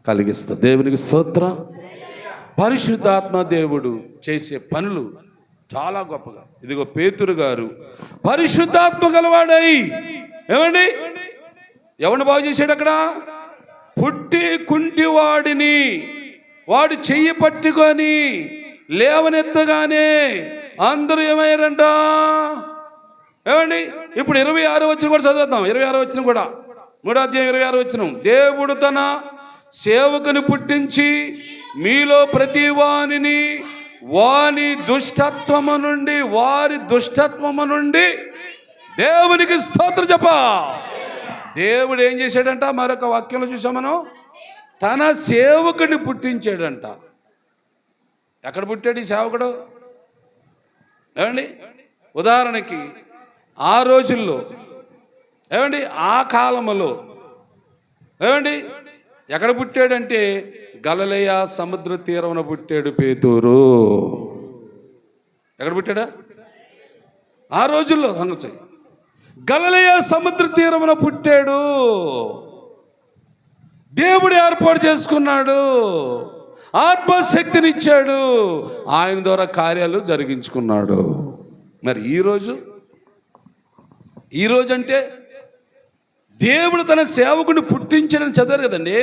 కలిగిస్తుంది. దేవునికి స్తోత్రం. పరిశుద్ధాత్మ దేవుడు చేసే పనులు చాలా గొప్పగా. ఇదిగో పేతురు గారు పరిశుద్ధాత్మ గలవాడై ఏమండి ఎవరిని బాగు చేశాడు? అక్కడ పుట్టి కుంటివాడిని వాడు చెయ్యి పట్టుకొని లేవనెత్తగానే అందరూ ఏమయ్యారంట? ఏమండి ఇప్పుడు 26 వచనం కూడా చదువుతాం. 26 వచనం కూడా 3వ అధ్యాయం 26 వచనం. దేవుడు తన సేవకుని పుట్టించి మీలో ప్రతి వానిని వారి దుష్టత్వము నుండి దేవునికి స్తోత్రం చెప్ప. దేవుడు ఏం చేశాడంట? మరొక వాక్యంలో చూసాం మనం, తన సేవకుని పుట్టించాడంట. ఎక్కడ పుట్టాడు ఈ సేవకుడు? ఏమండి ఉదాహరణకి ఆ రోజుల్లో ఏమండి ఆ కాలంలో ఏమండి ఎక్కడ పుట్టాడంటే గలిలయ సముద్ర తీరమున పుట్టాడు పేతురు. ఎక్కడ పుట్టాడా? ఆ రోజుల్లో సంగతి గలిలయ సముద్ర తీరమున పుట్టాడు. దేవుడు ఏర్పాటు చేసుకున్నాడు, ఆత్మశక్తినిచ్చాడు, ఆయన ద్వారా కార్యాలు జరిగించుకున్నాడు. మరి ఈరోజు అంటే దేవుడు తన సేవకుని పుట్టించాడని చదివారు కదండి.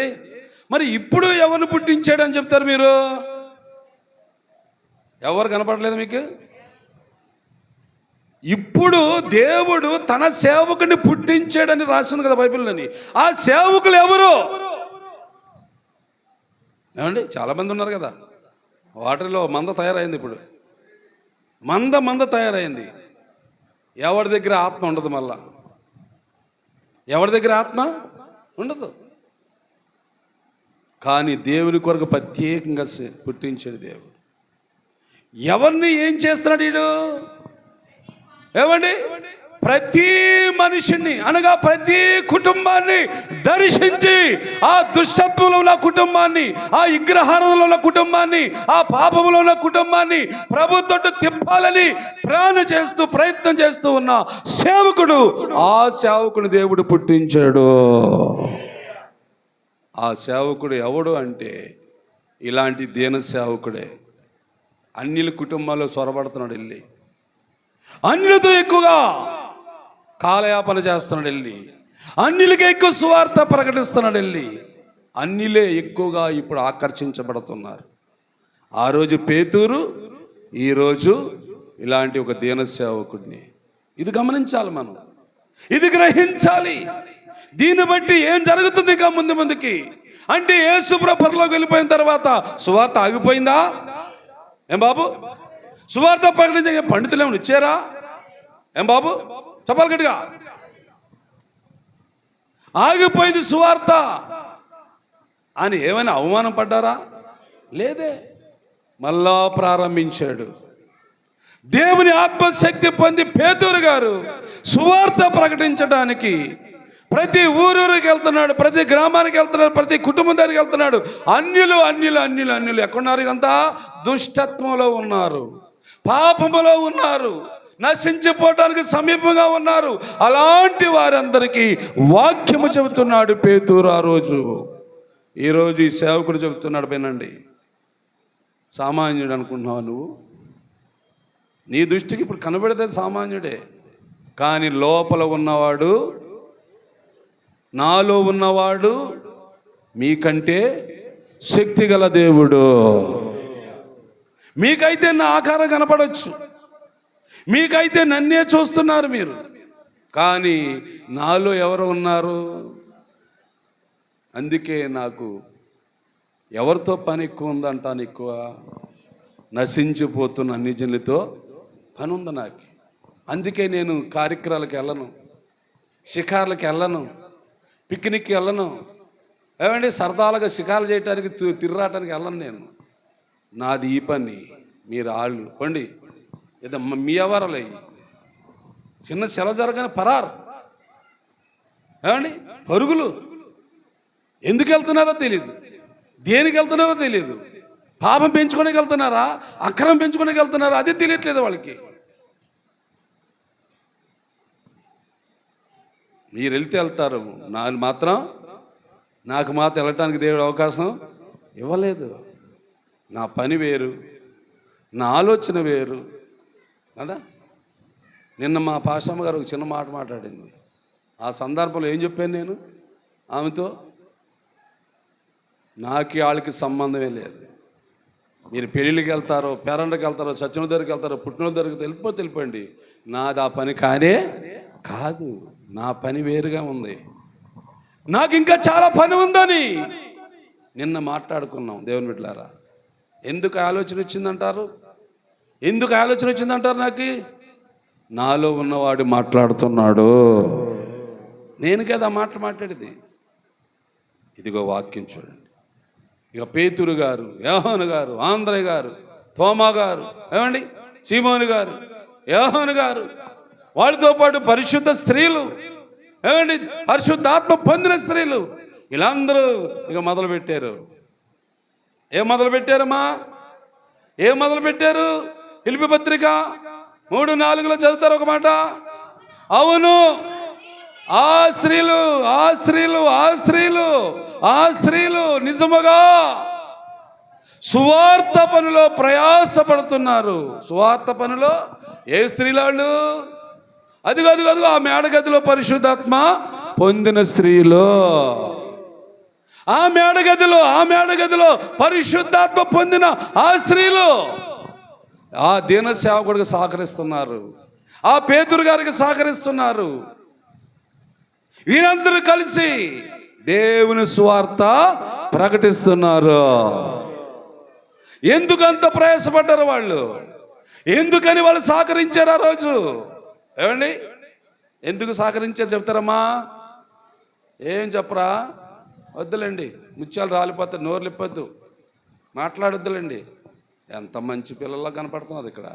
మరి ఇప్పుడు ఎవరిని పుట్టించాడని చెప్తారు మీరు? ఎవరు కనపడలేదు మీకు? ఇప్పుడు దేవుడు తన సేవకుని పుట్టించాడని రాసింది కదా బైబిల్లోని. ఆ సేవకులు ఎవరు? ఏమండి చాలామంది ఉన్నారు కదా. వాటిలో మంద తయారైంది. ఇప్పుడు మంద తయారైంది. ఎవరి దగ్గర ఆత్మ ఉండదు. మళ్ళా ఎవరి దగ్గర ఆత్మ ఉండదు. కానీ దేవుని కొరకు ప్రత్యేకంగా పుట్టించాడు దేవుడు. ఎవరిని ఏం చేస్తున్నాడు వీడు? ఏమండి ప్రతి మనిషిని అనగా ప్రతి కుటుంబాన్ని దర్శించి ఆ దుష్టత్వంలో ఉన్న కుటుంబాన్ని, ఆ విగ్రహారాధనలో ఉన్న కుటుంబాన్ని, ఆ పాపంలో ఉన్న కుటుంబాన్ని ప్రభుత్వం తిప్పాలని ప్రయత్నం చేస్తూ ఉన్న సేవకుడు, ఆ సేవకుని దేవుడు పుట్టించాడు. ఆ సేవకుడు ఎవడు అంటే ఇలాంటి దీన సేవకుడే. అన్యుల కుటుంబాల్లో చొరబడుతున్నాడు, వెళ్ళి అన్యులతో ఎక్కువగా కాలయాపన చేస్తున్నాడు, వెళ్ళి అన్యులకే ఎక్కువ సువార్త ప్రకటిస్తున్నాడు, వెళ్ళి అన్యులే ఎక్కువగా ఇప్పుడు ఆకర్షించబడుతున్నారు. ఆ రోజు పేతురు, ఈరోజు ఇలాంటి ఒక దీన సేవకుడిని. ఇది గమనించాలి, మనం ఇది గ్రహించాలి. దీన్ని బట్టి ఏం జరుగుతుంది ఇక ముందుకి అంటే యేసు ప్రభు పరలోకి వెళ్ళిపోయిన తర్వాత సువార్త ఆగిపోయిందా? ఏం బాబు, సువార్త ప్రకటించే పండితులు ఏమైనా ఇచ్చారా? ఏం బాబు చెప్పాలి గట్టిగా. ఆగిపోయింది సువార్త అని ఏమైనా అవమానం పడ్డారా? లేదే, మళ్ళా ప్రారంభించాడు. దేవుని ఆత్మశక్తి పొంది పేతురు గారు సువార్త ప్రకటించడానికి ప్రతి ఊరూరికి వెళ్తున్నాడు, ప్రతి గ్రామానికి వెళ్తున్నాడు, ప్రతి కుటుంబం దగ్గరికి వెళ్తున్నాడు. అన్యులు ఎక్కడున్నారు? ఇదంతా దుష్టత్వంలో ఉన్నారు, పాపములో ఉన్నారు, నశించిపోవడానికి సమీపంగా ఉన్నారు. అలాంటి వారందరికీ వాక్యము చెబుతున్నాడు పేతురు ఆ రోజు. ఈరోజు ఈ సేవకుడు చెబుతున్నాడు, వినండి. సామాన్యుడు అనుకుంటున్నావు నువ్వు? నీ దృష్టికి ఇప్పుడు కనబడితే సామాన్యుడే, కానీ లోపల ఉన్నవాడు, నాలో ఉన్నవాడు మీకంటే శక్తిగల దేవుడు. మీకైతే నా ఆకారం కనపడవచ్చు, మీకైతే నన్నే చూస్తున్నారు మీరు, కానీ నాలో ఎవరు ఉన్నారు? అందుకే నాకు ఎవరితో పని ఎక్కువ ఉందంటాను, ఎక్కువ నశించిపోతున్న అన్ని జనులతో పని ఉంది నాకు. అందుకే నేను కార్యక్రమాలకు వెళ్ళను, షికార్లకు వెళ్ళను, పిక్నిక్కి వెళ్ళను, ఏమండి సరదాలుగా షికార్లు చేయడానికి తిరగటానికి వెళ్ళను. నేను నాది ఈ పని. మీరు ఆళ్ళు పండి ఏదో మీ ఎవరలే చిన్న సెలవు జరగని పరారు. ఏమండి, పరుగులు. ఎందుకు వెళ్తున్నారో తెలియదు, దేనికి వెళ్తున్నారో తెలియదు. పాపం పెంచుకోనికి వెళ్తున్నారా, అక్రమం పెంచుకోనికి వెళ్తున్నారా, అది తెలియట్లేదు వాళ్ళకి. మీరు వెళ్తే వెళ్తారు, నాకు మాత్రం వెళ్ళటానికి దేవుడు అవకాశం ఇవ్వలేదు. నా పని వేరు, నా ఆలోచన వేరు కదా. నిన్న మా పాస్టమ్మ గారు ఒక చిన్న మాట మాట్లాడింది. ఆ సందర్భంలో ఏం చెప్పాను నేను ఆమెతో? నాకు వాళ్ళకి సంబంధమే లేదు. మీరు పెళ్ళిళ్ళకి వెళ్తారో, పేరంటకి వెళ్తారో, చచ్చిన దగ్గరికి వెళ్తారో, పుట్టిన దగ్గరికి వెళ్ళిపోండి. నాది ఆ పని కానే కాదు. నా పని వేరుగా ఉంది, నాకు ఇంకా చాలా పని ఉందని నిన్న మాట్లాడుకున్నాం. దేవుని బిడ్డలారా, ఎందుకు ఆలోచన వచ్చిందంటారు? నాకు నాలో ఉన్నవాడు మాట్లాడుతున్నాడు. నేను కదా మాట్లాడేది. ఇదిగో వాక్యం చూడండి. ఇక పేతురు గారు, యోహాను గారు, ఆంధ్రయ్య గారు, తోమా గారు, ఏమండి, సీమోను గారు, యోహాను గారు, వాళ్ళతో పాటు పరిశుద్ధ స్త్రీలు, ఏమండి, పరిశుద్ధాత్మ పొందిన స్త్రీలు, వీళ్ళందరూ ఇక మొదలుపెట్టారు. ఏం మొదలుపెట్టారమ్మా? ఏం మొదలుపెట్టారు? ఫిలిప్పీ పత్రిక 3:4 చదువుతారు ఒక మాట. అవును, ఆ స్త్రీలు నిజముగా సువార్త పనిలో ప్రయాసపడుతున్నారు. సువార్త పనిలో ఏ స్త్రీలు? అదిగో ఆ మేడగదిలో పరిశుద్ధాత్మ పొందిన స్త్రీలు. ఆ మేడగదిలో పరిశుద్ధాత్మ పొందిన ఆ స్త్రీలు ఆ దీన సేవకుడికి సహకరిస్తున్నారు, ఆ పేతురు గారికి సహకరిస్తున్నారు. వీరందరూ కలిసి దేవుని సువార్త ప్రకటిస్తున్నారు. ఎందుకంత ప్రయాసపడ్డారు వాళ్ళు? ఎందుకని వాళ్ళు సహకరించారు ఆ రోజు? ఏమండి, ఎందుకు సహకరించారు చెప్తారమ్మా? ఏం చెప్పరా? వద్దులేండి, ముత్యాలు రాలిపోతాయి, నోరు లిప్పొద్దు, మాట్లాడొద్దులేండి. ఎంత మంచి పిల్లల్లో కనపడుతున్నారు ఇక్కడ.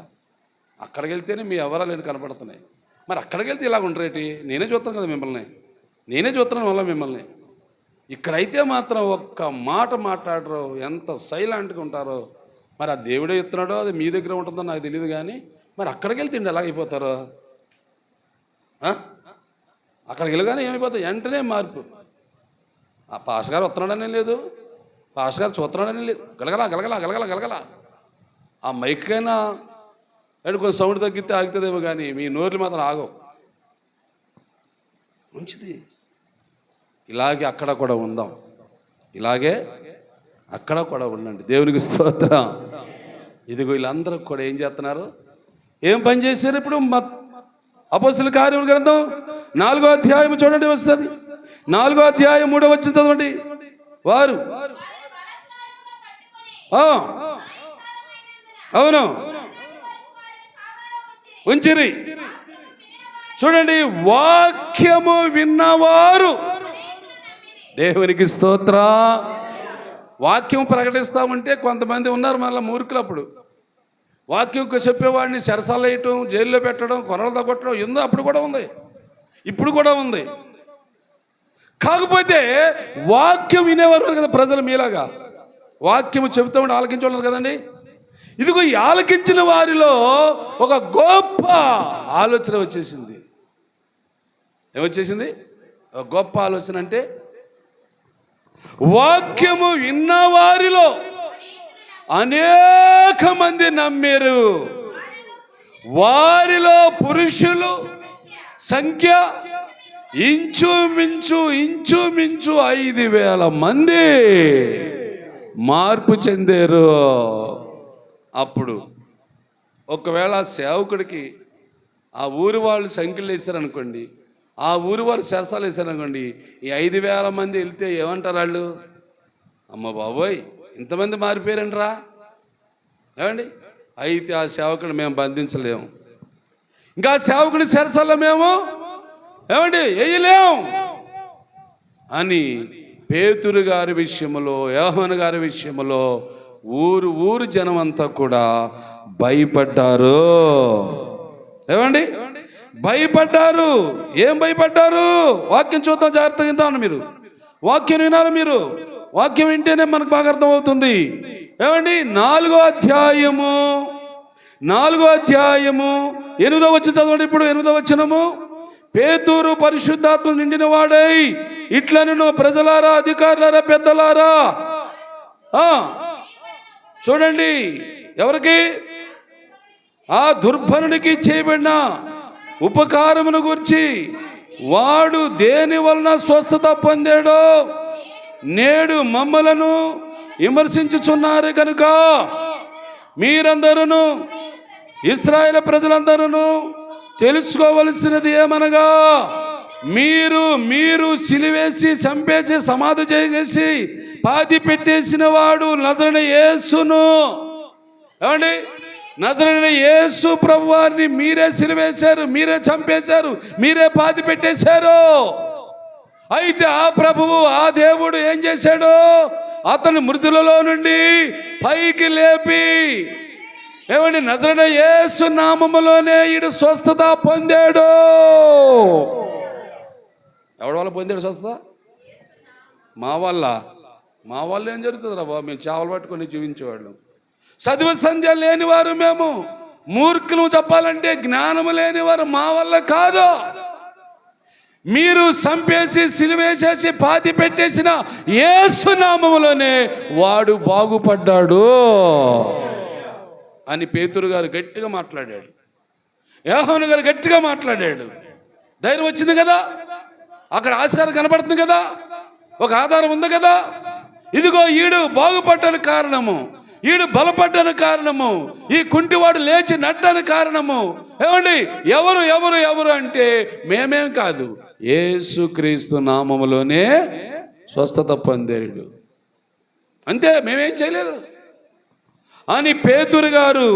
అక్కడికి వెళ్తేనే మీ ఎవరాలు కనపడుతున్నాయి. మరి అక్కడికి వెళ్తే ఇలాగ ఉండరేటి? నేనే చూస్తాను కదా మిమ్మల్ని, వల్ల మిమ్మల్ని. ఇక్కడైతే మాత్రం ఒక్క మాట మాట్లాడరు, ఎంత సైలెంట్గా ఉంటారో. మరి ఆ దేవుడే ఇస్తున్నాడో అది మీ దగ్గర ఉంటుందో నాకు తెలియదు. కానీ మరి అక్కడికి వెళ్తే ఎలాగైపోతారో? అక్కడికి వెళ్ళగానే ఏమైపోతాయి? వెంటనే మార్పు. ఆ పాస్ గారు వస్తున్నాడనే లేదు, పాస్ గారు చూస్తున్నాడనే లేదు, గలగల ఆ మైకైనా అంటే కొంచెం సౌండ్ తగ్గితే ఆగుతుందేమో, కానీ మీ నోర్లు మాత్రం ఆగవు. మంచిది. ఇలాగే అక్కడ కూడా ఉందాం, అక్కడ కూడా ఉండండి. దేవునికి స్తోత్రం. ఇదిగో వీళ్ళందరూ కూడా ఏం చేస్తున్నారు? ఏం పని చేశారు? ఇప్పుడు అపోస్తలుల కార్యముల గ్రంథం 4వ అధ్యాయం చూడండి, వస్తుంది. 4వ అధ్యాయం 3వ వచనం చదవండి. వారు అవును ఉంచిరి. చూడండి, వాక్యము విన్నవారు, దేవునికి స్తోత్ర. వాక్యం ప్రకటిస్తామంటే కొంతమంది ఉన్నారు మళ్ళీ మూర్ఖులు. అప్పుడు వాక్యం చెప్పేవాడిని చెరసాలు వేయటం, జైల్లో పెట్టడం, కొరలతో కొట్టడం ఎందో అప్పుడు కూడా ఉంది, ఇప్పుడు కూడా ఉంది. కాకపోతే వాక్యం వినేవారు కదా ప్రజలు, మీలాగా వాక్యం చెబుతూ ఉంటే ఆలకించడం కదండి. ఇదిగో ఈ ఆలకించిన వారిలో ఒక గొప్ప ఆలోచన వచ్చేసింది. ఏమొచ్చేసింది? ఒక గొప్ప ఆలోచన అంటే, వాక్యము విన్న వారిలో అనేక మంది నమ్మారు. వారిలో పురుషులు సంఖ్య ఇంచుమించు 5,000 మంది మార్పు చెందారు. అప్పుడు ఒకవేళ సేవకుడికి ఆ ఊరి వాళ్ళు సంఖ్యలు వేశారనుకోండి, ఆ ఊరి వారు శాసాలు వేశారనుకోండి, ఈ 5,000 మంది వెళ్తే ఏమంటారు వాళ్ళు? అమ్మ బాబోయ్, ఇంతమంది మారిపోయారంటరా. ఏమండి, అయితే ఆ సేవకుడు మేము బంధించలేము, ఇంకా సేవకుడి శరసల్లో మేము ఏమండి వేయలేం అని పేతురు గారి విషయంలో, యోహాను గారి విషయంలో ఊరు జనం అంతా కూడా భయపడ్డారు. ఏమండి, భయపడ్డారు. ఏం భయపడ్డారు? వాక్యం చూద్దాం, జాగ్రత్తగా విందాం. మీరు వాక్యం వినాలి. మీరు వాక్యం వింటేనే మనకు బాగా అర్థమవుతుంది. ఏమండి? 4వ అధ్యాయము 8వ వచనం చదవండి. ఇప్పుడు 8వ వచనము. పేతురు పరిశుద్ధాత్మ నిండిన వాడై ఇట్లనెను, ప్రజలారా, అధికారులారా, పెద్దలారా. చూడండి, ఎవరికి? ఆ దుర్భరునికి చేయబడిన ఉపకారమును గురించి వాడు దేని వలన స్వస్థత పొందాడో నేడు మమ్మలను విమర్శించుచున్నారు కనుక మీరందరూ, ఇశ్రాయేలు ప్రజలందరూ తెలుసుకోవలసినది ఏమనగా, మీరు సిలివేసి చంపేసి సమాధి చేసేసి పాతి పెట్టేసిన వాడు నజరేయుడైన యేసును. ఏమండి? నజరేయుడైన యేసు ప్రభు వారిని మీరే సిలివేశారు, మీరే చంపేశారు, మీరే పాతి పెట్టేశారు. అయితే ఆ ప్రభువు, ఆ దేవుడు ఏం చేశాడు? అతను మృతులలో నుండి పైకి లేపి, ఏమండి, నజరేయుడైన యేసు నామములోనే ఈడు స్వస్థత పొందాడు. ఎవడి వల్ల పొందాడు స్వస్థత? మా వల్ల ఏం జరుగుతుంది రా బాబు? మేము చేపలు పట్టుకొని జీవించేవాళ్ళం. చదువు సంధ్య లేనివారు మేము, మూర్ఖులు, చెప్పాలంటే జ్ఞానము లేనివారు. మా వల్ల కాదు. మీరు చంపేసి సిలువేసేసి పాతి పెట్టేసిన యేసు నామములోనే వాడు బాగుపడ్డాడు అని పేతురు గారు గట్టిగా మాట్లాడాడు. యోహాను గారు గట్టిగా మాట్లాడాడు. ధైర్యం వచ్చింది కదా, అక్కడ ఆస్కారం కనబడుతుంది కదా, ఒక ఆధారం ఉంది కదా. ఇదిగో ఈడు బాగుపడ్డానికి కారణము, ఈడు బలపడ్డానికి కారణము, ఈ కుంటివాడు లేచి నట్టడానికి కారణము. ఏమండి? ఎవరు అంటే మేమేం కాదు, యేసుక్రీస్తు నామములోనే స్వస్థత పొందాడు. అంతే, మేమేం చేయలేదు అని పేతురు గారు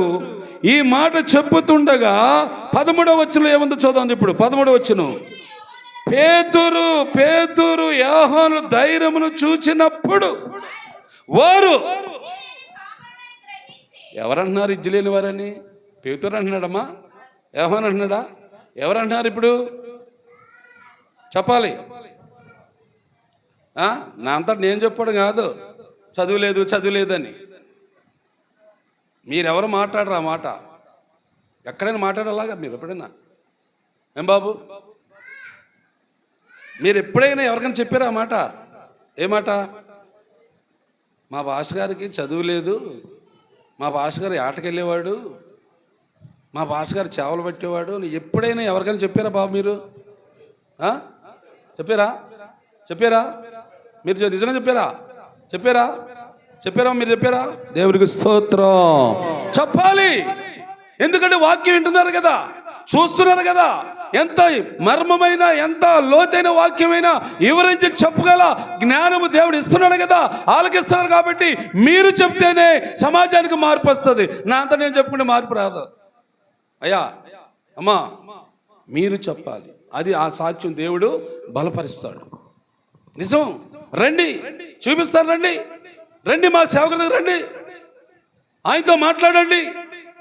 ఈ మాట చెప్పుతుండగా 13వ వచనంలో ఏముందో చూద్దాం. ఇప్పుడు 13వ వచనం. పేతురు యోహాను ధైర్యమును చూచినప్పుడు వారు, ఎవరంటున్నారు ఇజ్జు లేని వారని? పేతురు అంటున్నాడమ్మా? యోహాను అంటున్నాడా? ఎవరంటున్నారు ఇప్పుడు? చెప్పాలి. నా అంతటా నేను చెప్పడం కాదు, చదువులేదని. మీరెవరు మాట్లాడరు ఆ మాట. ఎక్కడైనా మాట్లాడాలాగా మీరు ఎప్పుడైనా? ఏం బాబు, మీరు ఎప్పుడైనా ఎవరికైనా చెప్పారా ఆ మాట? ఏ మాట? మా భాష గారికి చదువు లేదు, మా భాష గారు ఆటకెళ్ళేవాడు, మా భాష గారు చేపలు పట్టేవాడు. ఎప్పుడైనా ఎవరికైనా చెప్పారా బాబు మీరు? చెప్పారా? మీరు నిజంగా చెప్పారా? మీరు చెప్పారా? దేవుడికి స్తోత్రం చెప్పాలి. ఎందుకంటే వాక్యం వింటున్నారు కదా, చూస్తున్నారు కదా. ఎంత మర్మమైన, ఎంత లోతైన వాక్యమైనా వివరించి చెప్పగల జ్ఞానము దేవుడు ఇస్తున్నాడు కదా, ఆలకిస్తున్నారు. కాబట్టి మీరు చెప్తేనే సమాజానికి మార్పు వస్తుంది. నా అంతా నేను చెప్పుకుంటే మార్పు రాదు. అయ్యా, అమ్మా, మీరు చెప్పాలి. అది ఆ సాక్ష్యం దేవుడు బలపరుస్తాడు. నిజం. రండి, చూపిస్తాను. రండి మా సేవకుల దగ్గర రండి, ఆయనతో మాట్లాడండి,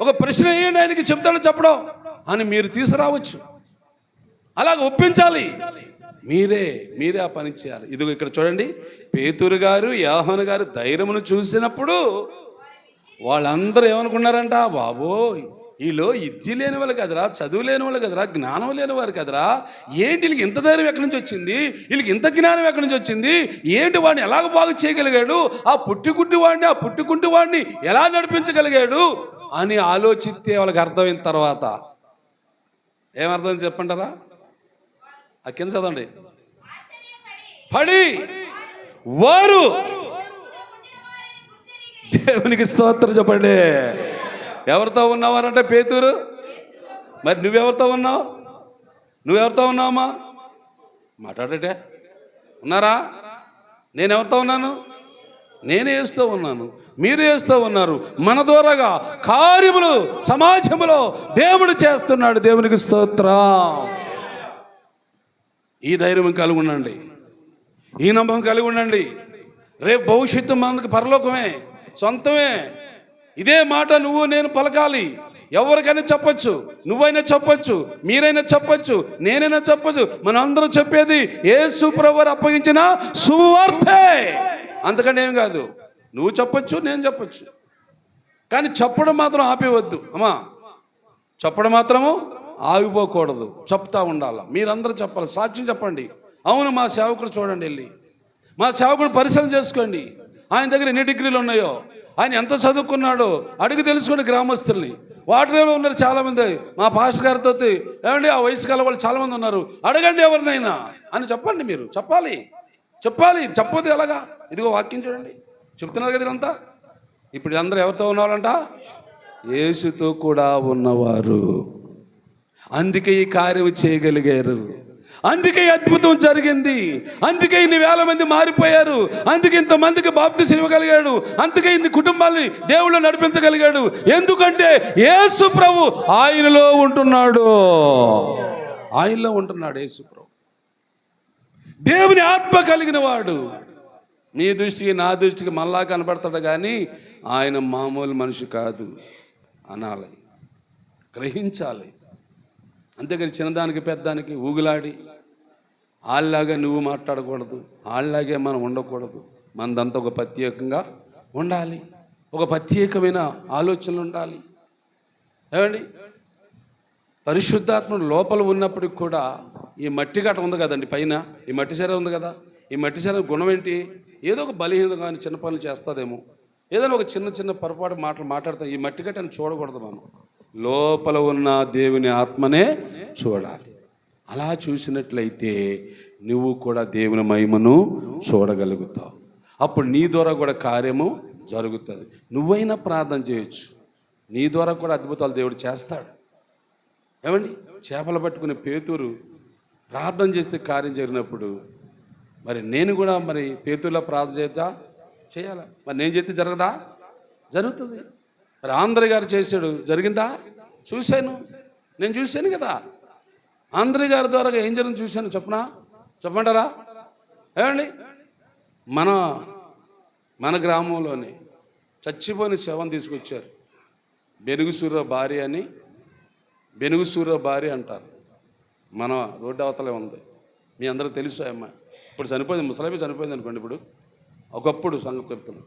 ఒక ప్రశ్న వేయండి, ఆయనకి చెప్తాడు చెప్పడం అని మీరు తీసుకురావచ్చు. అలాగ ఒప్పించాలి. మీరే ఆ పని చేయాలి. ఇదిగో ఇక్కడ చూడండి, పేతురు గారు, యోహాను గారు ధైర్యమును చూసినప్పుడు వాళ్ళందరూ ఏమనుకున్నారంట? బాబోయ్, వీళ్ళు విద్య లేని వాళ్ళు కదరా, చదువు లేని వాళ్ళు కదరా, జ్ఞానం లేని వారు కదరా, ఏంటి వీళ్ళకి ఇంత ధైర్యం ఎక్కడి నుంచి వచ్చింది, వీళ్ళకి ఇంత జ్ఞానం ఎక్కడి నుంచి వచ్చింది, ఏంటి వాడిని ఎలాగ బాగు చేయగలిగాడు, ఆ పుట్టుకుంటి వాడిని ఎలా నడిపించగలిగాడు అని ఆలోచిస్తే వాళ్ళకి అర్థమైన తర్వాత ఏమర్థం చెప్పంటారా? ఆ కింద చదవండి. పడి వారు, దేవునికి స్తోత్రం చెప్పండి. ఎవరితో ఉన్నవారంటే పేతురు. మరి నువ్వెవరితో ఉన్నావమ్మా? మాట్లాడటే ఉన్నారా? నేను ఎవరితో ఉన్నాను? నేనే వేస్తూ ఉన్నాను, మీరు వేస్తూ ఉన్నారు. మన ద్వారాగా కార్యములు సమాజంలో దేవుడు చేస్తున్నాడు. దేవునికి స్తోత్రం. ఈ ధైర్యం కలిగి ఉండండి, ఈ నమ్మకం కలిగి ఉండండి. రేపు భవిష్యత్తు మనకు పరలోకమే, సొంతమే. ఇదే మాట నువ్వు నేను పలకాలి. ఎవరికైనా చెప్పొచ్చు, నువ్వైనా చెప్పొచ్చు, మీరైనా చెప్పొచ్చు, నేనైనా చెప్పొచ్చు. మనందరూ చెప్పేది యేసు ప్రభువు అప్పగించిన సువార్తే, అంతకంటే ఏం కాదు. నువ్వు చెప్పొచ్చు, నేను చెప్పొచ్చు, కానీ చెప్పడం మాత్రం ఆపేవద్దు అమ్మా. చెప్పడం మాత్రము ఆగిపోకూడదు, చెప్తా ఉండాలి. మీరందరూ చెప్పాలి, సాక్ష్యం చెప్పండి. అవును, మా సేవకుడు చూడండి, వెళ్ళి మా సేవకుడు పరిశీలన చేసుకోండి. ఆయన దగ్గర ఎన్ని డిగ్రీలు ఉన్నాయో, ఆయన ఎంత చదువుకున్నాడో అడిగి తెలుసుకోండి. గ్రామస్తుల్ని, వాటిలో ఉన్నారు చాలామంది. మా పాస్టర్ గారితో ఏమండి ఆ వయసు కాల వాళ్ళు చాలామంది ఉన్నారు, అడగండి ఎవరినైనా అని చెప్పండి. మీరు చెప్పాలి, చెప్పకపోతే ఎలాగా? ఇదిగో వాక్యం చూడండి, చెప్తున్నారు కదా ఇదంతా. ఇప్పుడు అందరూ ఎవరితో ఉన్నవాళ్ళంట? యేసుతో కూడా ఉన్నవారు. అందుకే ఈ కార్యం చేయగలిగారు, అందుకే అద్భుతం జరిగింది, అందుకే ఇన్ని వేల మంది మారిపోయారు, అందుకే ఇంతమందికి బాప్టిజం ఇవ్వగలిగాడు, అందుకే ఇన్ని కుటుంబాలని దేవుళ్ళు నడిపించగలిగాడు. ఎందుకంటే యేసు ప్రభు ఆయనలో ఉంటున్నాడు, ఆయనలో ఉంటున్నాడు యేసు ప్రభు. దేవుని ఆత్మ కలిగిన వాడు. నీ దృష్టికి నా దృష్టికి మళ్ళా కనబడతాడు, కానీ ఆయన మామూలు మనిషి కాదు అనాలి, గ్రహించాలి. అంతేగాని చిన్నదానికి పెద్దానికి ఊగులాడి వాళ్ళలాగా నువ్వు మాట్లాడకూడదు, వాళ్ళలాగే మనం ఉండకూడదు. మనదంతా ఒక ప్రత్యేకంగా ఉండాలి, ఒక ప్రత్యేకమైన ఆలోచనలు ఉండాలి. ఏమండి, పరిశుద్ధాత్మ లోపల ఉన్నప్పటికి కూడా ఈ మట్టి గట్ట ఉంది కదండి, పైన ఈ మట్టి శరీరం ఉంది కదా, ఈ మట్టి శరీరం గుణం ఏంటి? ఏదో ఒక బలహీనత కానీ చిన్న పనులు చేస్తుందేమో, ఏదైనా ఒక చిన్న పొరపాటు మాటలు మాట్లాడతాం. ఈ మట్టి గట్టని చూడకూడదు, మనం లోపల ఉన్న దేవుని ఆత్మనే చూడాలి. అలా చూసినట్లయితే నువ్వు కూడా దేవుని మహిమను చూడగలుగుతావు. అప్పుడు నీ ద్వారా కూడా కార్యము జరుగుతుంది. నువ్వైనా ప్రార్థన చేయొచ్చు, నీ ద్వారా కూడా అద్భుతాలు దేవుడు చేస్తాడు. ఏమండి, చేపలు పట్టుకునే పేతురు ప్రార్థన చేస్తే కార్యం జరిగినప్పుడు, మరి నేను కూడా మరి పేతురులో ప్రార్థన చేయాలా? మరి నేను చేస్తే జరగదా? జరుగుతుంది. మరి ఆంధ్ర గారు చేశాడు, జరిగిందా? చూశాను, నేను చూశాను కదా. ఆంధ్ర గారి ద్వారా ఏం జరిగింది చూశాను, చెప్పమంటారా? ఏమండి, మన గ్రామంలోనే చచ్చిపోయిన శవం తీసుకొచ్చారు. బెనుగుసూర భార్య అని, బెనుగుసూర భార్య అంటారు. మన రోడ్డు అవతలే ఉంది, మీ అందరూ తెలుసు. అమ్మాయి ఇప్పుడు చనిపోయింది, ముసలిపి చనిపోయింది అనుకోండి. ఇప్పుడు ఒకప్పుడు సంగతి చెప్తున్నాం.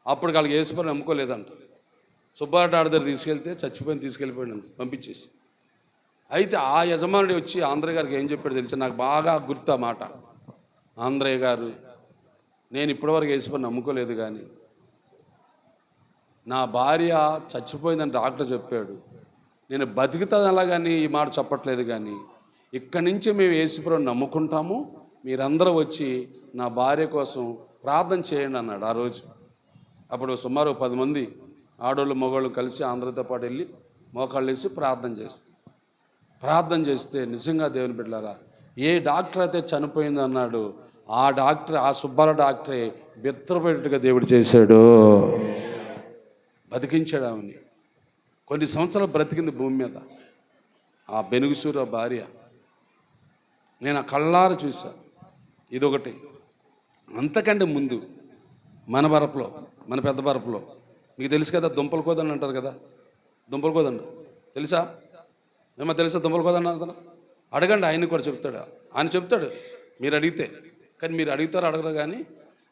అప్పుడు వాళ్ళకి యేసుప్రభుని నమ్ముకోలేదంట. సుబ్బారెడ్డి దగ్గర తీసుకెళ్తే తీసుకెళ్ళిపోయాడు పంపించేసి. అయితే ఆ యజమానుడు వచ్చి ఆంధ్రయ్య గారికి ఏం చెప్పాడు తెలిసి, నాకు బాగా గుర్తు ఆ మాట. ఆంధ్రయ్య గారు, నేను ఇప్పటివరకు యేసుప్రభుని నమ్ముకోలేదు, కానీ నా భార్య చచ్చిపోయిందని డాక్టర్ చెప్పాడు. నేను బతుకుతాను అలా, కానీ ఈ మాట చెప్పట్లేదు, కానీ ఇక్కడి నుంచి మేము యేసుప్రభుని నమ్ముకుంటాము, మీరందరూ వచ్చి నా భార్య కోసం ప్రార్థన చేయండి అన్నాడు ఆ రోజు. అప్పుడు సుమారు 10 మంది ఆడోళ్ళు మగవాళ్ళు కలిసి ఆంధ్రతో పాటు వెళ్ళి మోకాళ్ళు వేసి ప్రార్థన చేస్తే నిజంగా దేవుని బిడ్డలారా, ఏ డాక్టర్ అయితే చనిపోయింది అన్నాడు, ఆ డాక్టర్, ఆ సుబ్బారావు డాక్టరే బెత్తరపెట్టుగా దేవుడు చేశాడు, బతికించాడు ఆమెని. కొన్ని సంవత్సరాలు బ్రతికింది భూమి మీద ఆ బెనుగుసూర భార్య. నేను ఆ కళ్ళారు చూసా. ఇదొకటి. అంతకంటే ముందు మన బరపులో, మన పెద్ద బరపులో మీకు తెలుసు కదా, దుంపల కోదండి అంటారు కదా. దుంపల కోదండి తెలుసా? ఏమో తెలుసా దుంపల కోదండి అంటారు? అడగండి, ఆయన కూడా చెప్తాడు. ఆయన చెప్తాడు మీరు అడిగితే. కానీ మీరు అడుగుతారు అడగరు, కానీ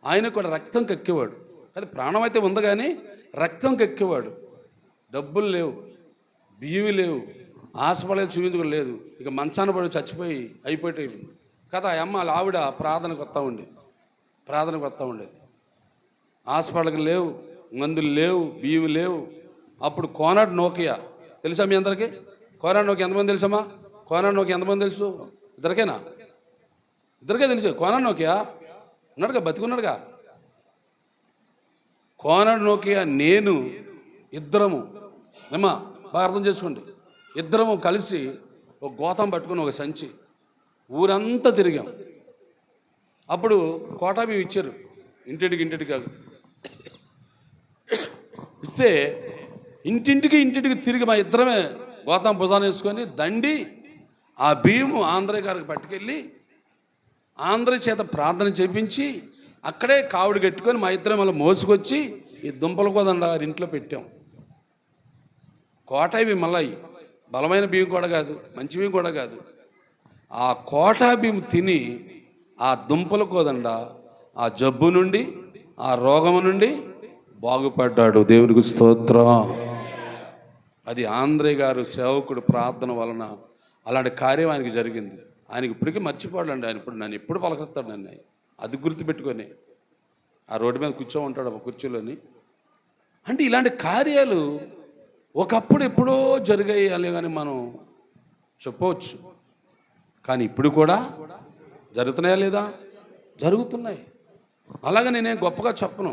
ఆయన కూడా రక్తం కక్కేవాడు. కానీ ప్రాణం అయితే ఉంది, కానీ రక్తం కక్కేవాడు. డబ్బులు లేవు, బియ్యం లేవు, హాస్పిటల్ చూపించుకోలేదు. ఇక మంచాన పడి చచ్చిపోయి అయిపోయేవి కదా. ఆ అమ్మ ఆవిడ ప్రార్థనకు వస్తూ ఉండేది. హాస్పిటల్కి లేవు, మందులు లేవు, బియ్యం లేవు. అప్పుడు కోనాడ్ నోకియా తెలుసా మీ అందరికీ? కోనాడ్ నోకియా ఎంతమంది తెలుసమ్మా? కోనాడ్ నోకియా ఎంతమంది తెలుసు? ఇద్దరికే తెలుసు. కోనాడ్ నోకియా ఉన్నాడుగా, బతికున్నాడుగా. కోనాడ్ నోకియా నేను ఇద్దరము, ఏమ్మా బాగా అర్థం చేసుకోండి, ఇద్దరము కలిసి ఒక గోతం పట్టుకుని ఒక సంచి ఊరంతా తిరిగాం. అప్పుడు కోటా బియ్యం ఇచ్చారు, ఇంటింటికి కాదు. ఇస్తే ఇంటింటికి తిరిగి మా ఇద్దరమే గోతం భుజాన్ని వేసుకొని దండి ఆ బియ్యం ఆంధ్రయ్య గారికి పట్టుకెళ్ళి ఆంధ్ర చేత ప్రార్థన చేపించి అక్కడే కావుడు కట్టుకొని మా ఇద్దరం మళ్ళీ మోసుకొచ్చి ఈ దుంపల కోదండ గారి ఇంట్లో పెట్టాం. కోటా బియ్యం మళ్ళీ బలమైన బియ్యం కూడా కాదు, మంచి బియ్యం కూడా కాదు. ఆ కోటా బియ్యం తిని ఆ దుంపలు కోదండ ఆ జబ్బు నుండి, ఆ రోగము నుండి బాగుపడ్డాడు. దేవునికి స్తోత్రం. అది ఆంధ్రే గారు సేవకుడు ప్రార్థన వలన అలాంటి కార్యం ఆయనకి జరిగింది. ఆయనకి ఇప్పటికీ మర్చిపోడండి. ఆయన ఇప్పుడు నన్ను ఎప్పుడు పలకరిస్తాడు నన్ను, అది గుర్తుపెట్టుకొని. ఆ రోడ్డు మీద కూర్చో ఉంటాడు ఒక కుర్చీలోని. అంటే ఇలాంటి కార్యాలు ఒకప్పుడు ఎప్పుడో జరిగాయి అని కానీ మనం చెప్పవచ్చు. కానీ ఇప్పుడు కూడా జరుగుతున్నాయా లేదా? జరుగుతున్నాయి. అలాగే నేనేం గొప్పగా చెప్పను,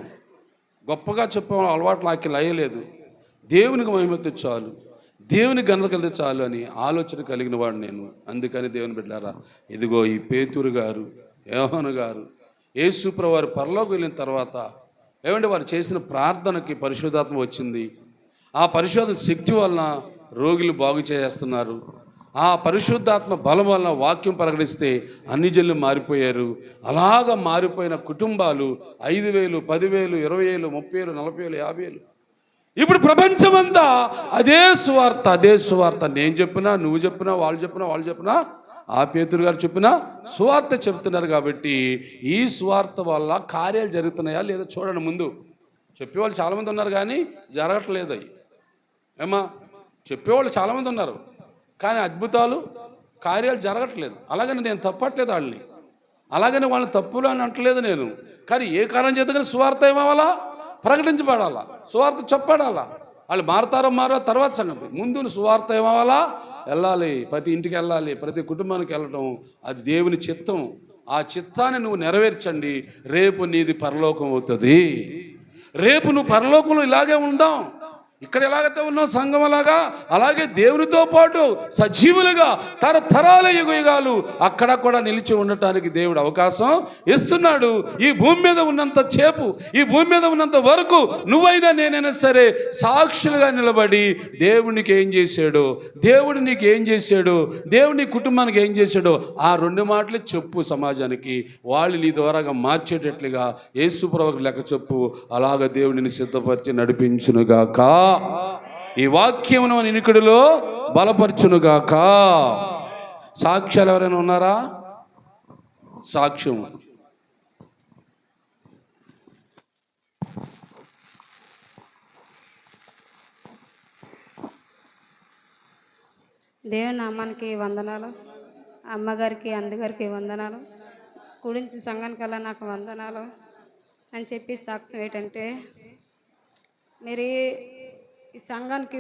గొప్పగా చెప్పే అలవాటు నాకు లయలేదు. దేవునికి మహిమ చాలు, దేవుని ఘనత కలిగితే చాలు అని ఆలోచన కలిగిన వాడు నేను. అందుకని దేవుని బిడ్డలారా, ఇదిగో ఈ పేతురు గారు, యోహాను గారు, యేసుప్రభువు వారు పరలోకి వెళ్ళిన తర్వాత ఏమంటే వారు చేసిన ప్రార్థనకి పరిశుద్ధాత్మ వచ్చింది. ఆ పరిశుద్ధ శక్తి వలన రోగులు బాగు చేస్తున్నారు. ఆ పరిశుద్ధాత్మ బలం వలన వాక్యం ప్రకటిస్తే అన్ని జనులు మారిపోయారు. అలాగా మారిపోయిన కుటుంబాలు 5,000, 10,000, 20,000, 30,000, 40,000, 50,000. ఇప్పుడు ప్రపంచమంతా అదే సువార్త, అదే సువార్త. నేను చెప్పినా, నువ్వు చెప్పినా, వాళ్ళు చెప్పినా, ఆ పేతురు గారు చెప్పినా సువార్త చెప్తున్నారు. కాబట్టి ఈ సువార్త వల్ల కార్యాలు జరుగుతున్నాయా లేదా చూడండి. ముందు చెప్పేవాళ్ళు చాలామంది ఉన్నారు కానీ జరగట్లేదు. అవి ఏమా చెప్పేవాళ్ళు చాలామంది ఉన్నారు కానీ అద్భుతాలు కార్యాలు జరగట్లేదు. అలాగని నేను తప్పట్లేదు వాళ్ళని, అలాగని వాళ్ళని తప్పులు అని అంటలేదు నేను. కానీ ఏ కారణం చేత కానీ సువార్త ఏమవ్వాలా? ప్రకటించబడాలా, సువార్త చెప్పడాలా. వాళ్ళు మారతారో మారో తర్వాత సంగతి. ముందు సువార్త ఏమవ్వాలా? వెళ్ళాలి, ప్రతి ఇంటికి వెళ్ళాలి, ప్రతి కుటుంబానికి వెళ్ళటం అది దేవుని చిత్తం. ఆ చిత్తాన్ని నువ్వు నెరవేర్చండి, రేపు నీది పరలోకం అవుతుంది. రేపు నువ్వు పరలోకంలో ఇలాగే ఉందాం, ఇక్కడ ఎలాగైతే ఉన్నావు సంఘం అలాగా, అలాగే దేవునితో పాటు సజీవులుగా తరతరాల యుగాలు అక్కడ కూడా నిలిచి ఉండటానికి దేవుడు అవకాశం ఇస్తున్నాడు. ఈ భూమి మీద ఉన్నంత చేపు, ఈ భూమి మీద ఉన్నంత వరకు నువ్వైనా నేనైనా సరే సాక్షులుగా నిలబడి దేవునికి ఏం చేశాడో, దేవుడు నీకు ఏం చేశాడో, దేవుని కుటుంబానికి ఏం చేశాడో ఆ 2 మాటలు చెప్పు సమాజానికి. వాళ్ళు నీ ద్వారాగా మార్చేటట్లుగా యేసుప్రభువుకు లెక్క చెప్పు. అలాగ దేవుడిని సిద్ధపరిచి నడిపించునుగాక. ఈ వాక్యమును వినికిడిలో బలపరచునుగాక. సాక్ష్యాలు ఎవరైనా ఉన్నారా? సాక్ష్యం. దేవుని నామానికి వందనాలు, అమ్మగారికి అందగారికి వందనాలు, కుడించి సంఘానికల్లా నాకు వందనాలు అని చెప్పి సాక్ష్యం ఏంటంటే, మీరు ఈ సంఘానికి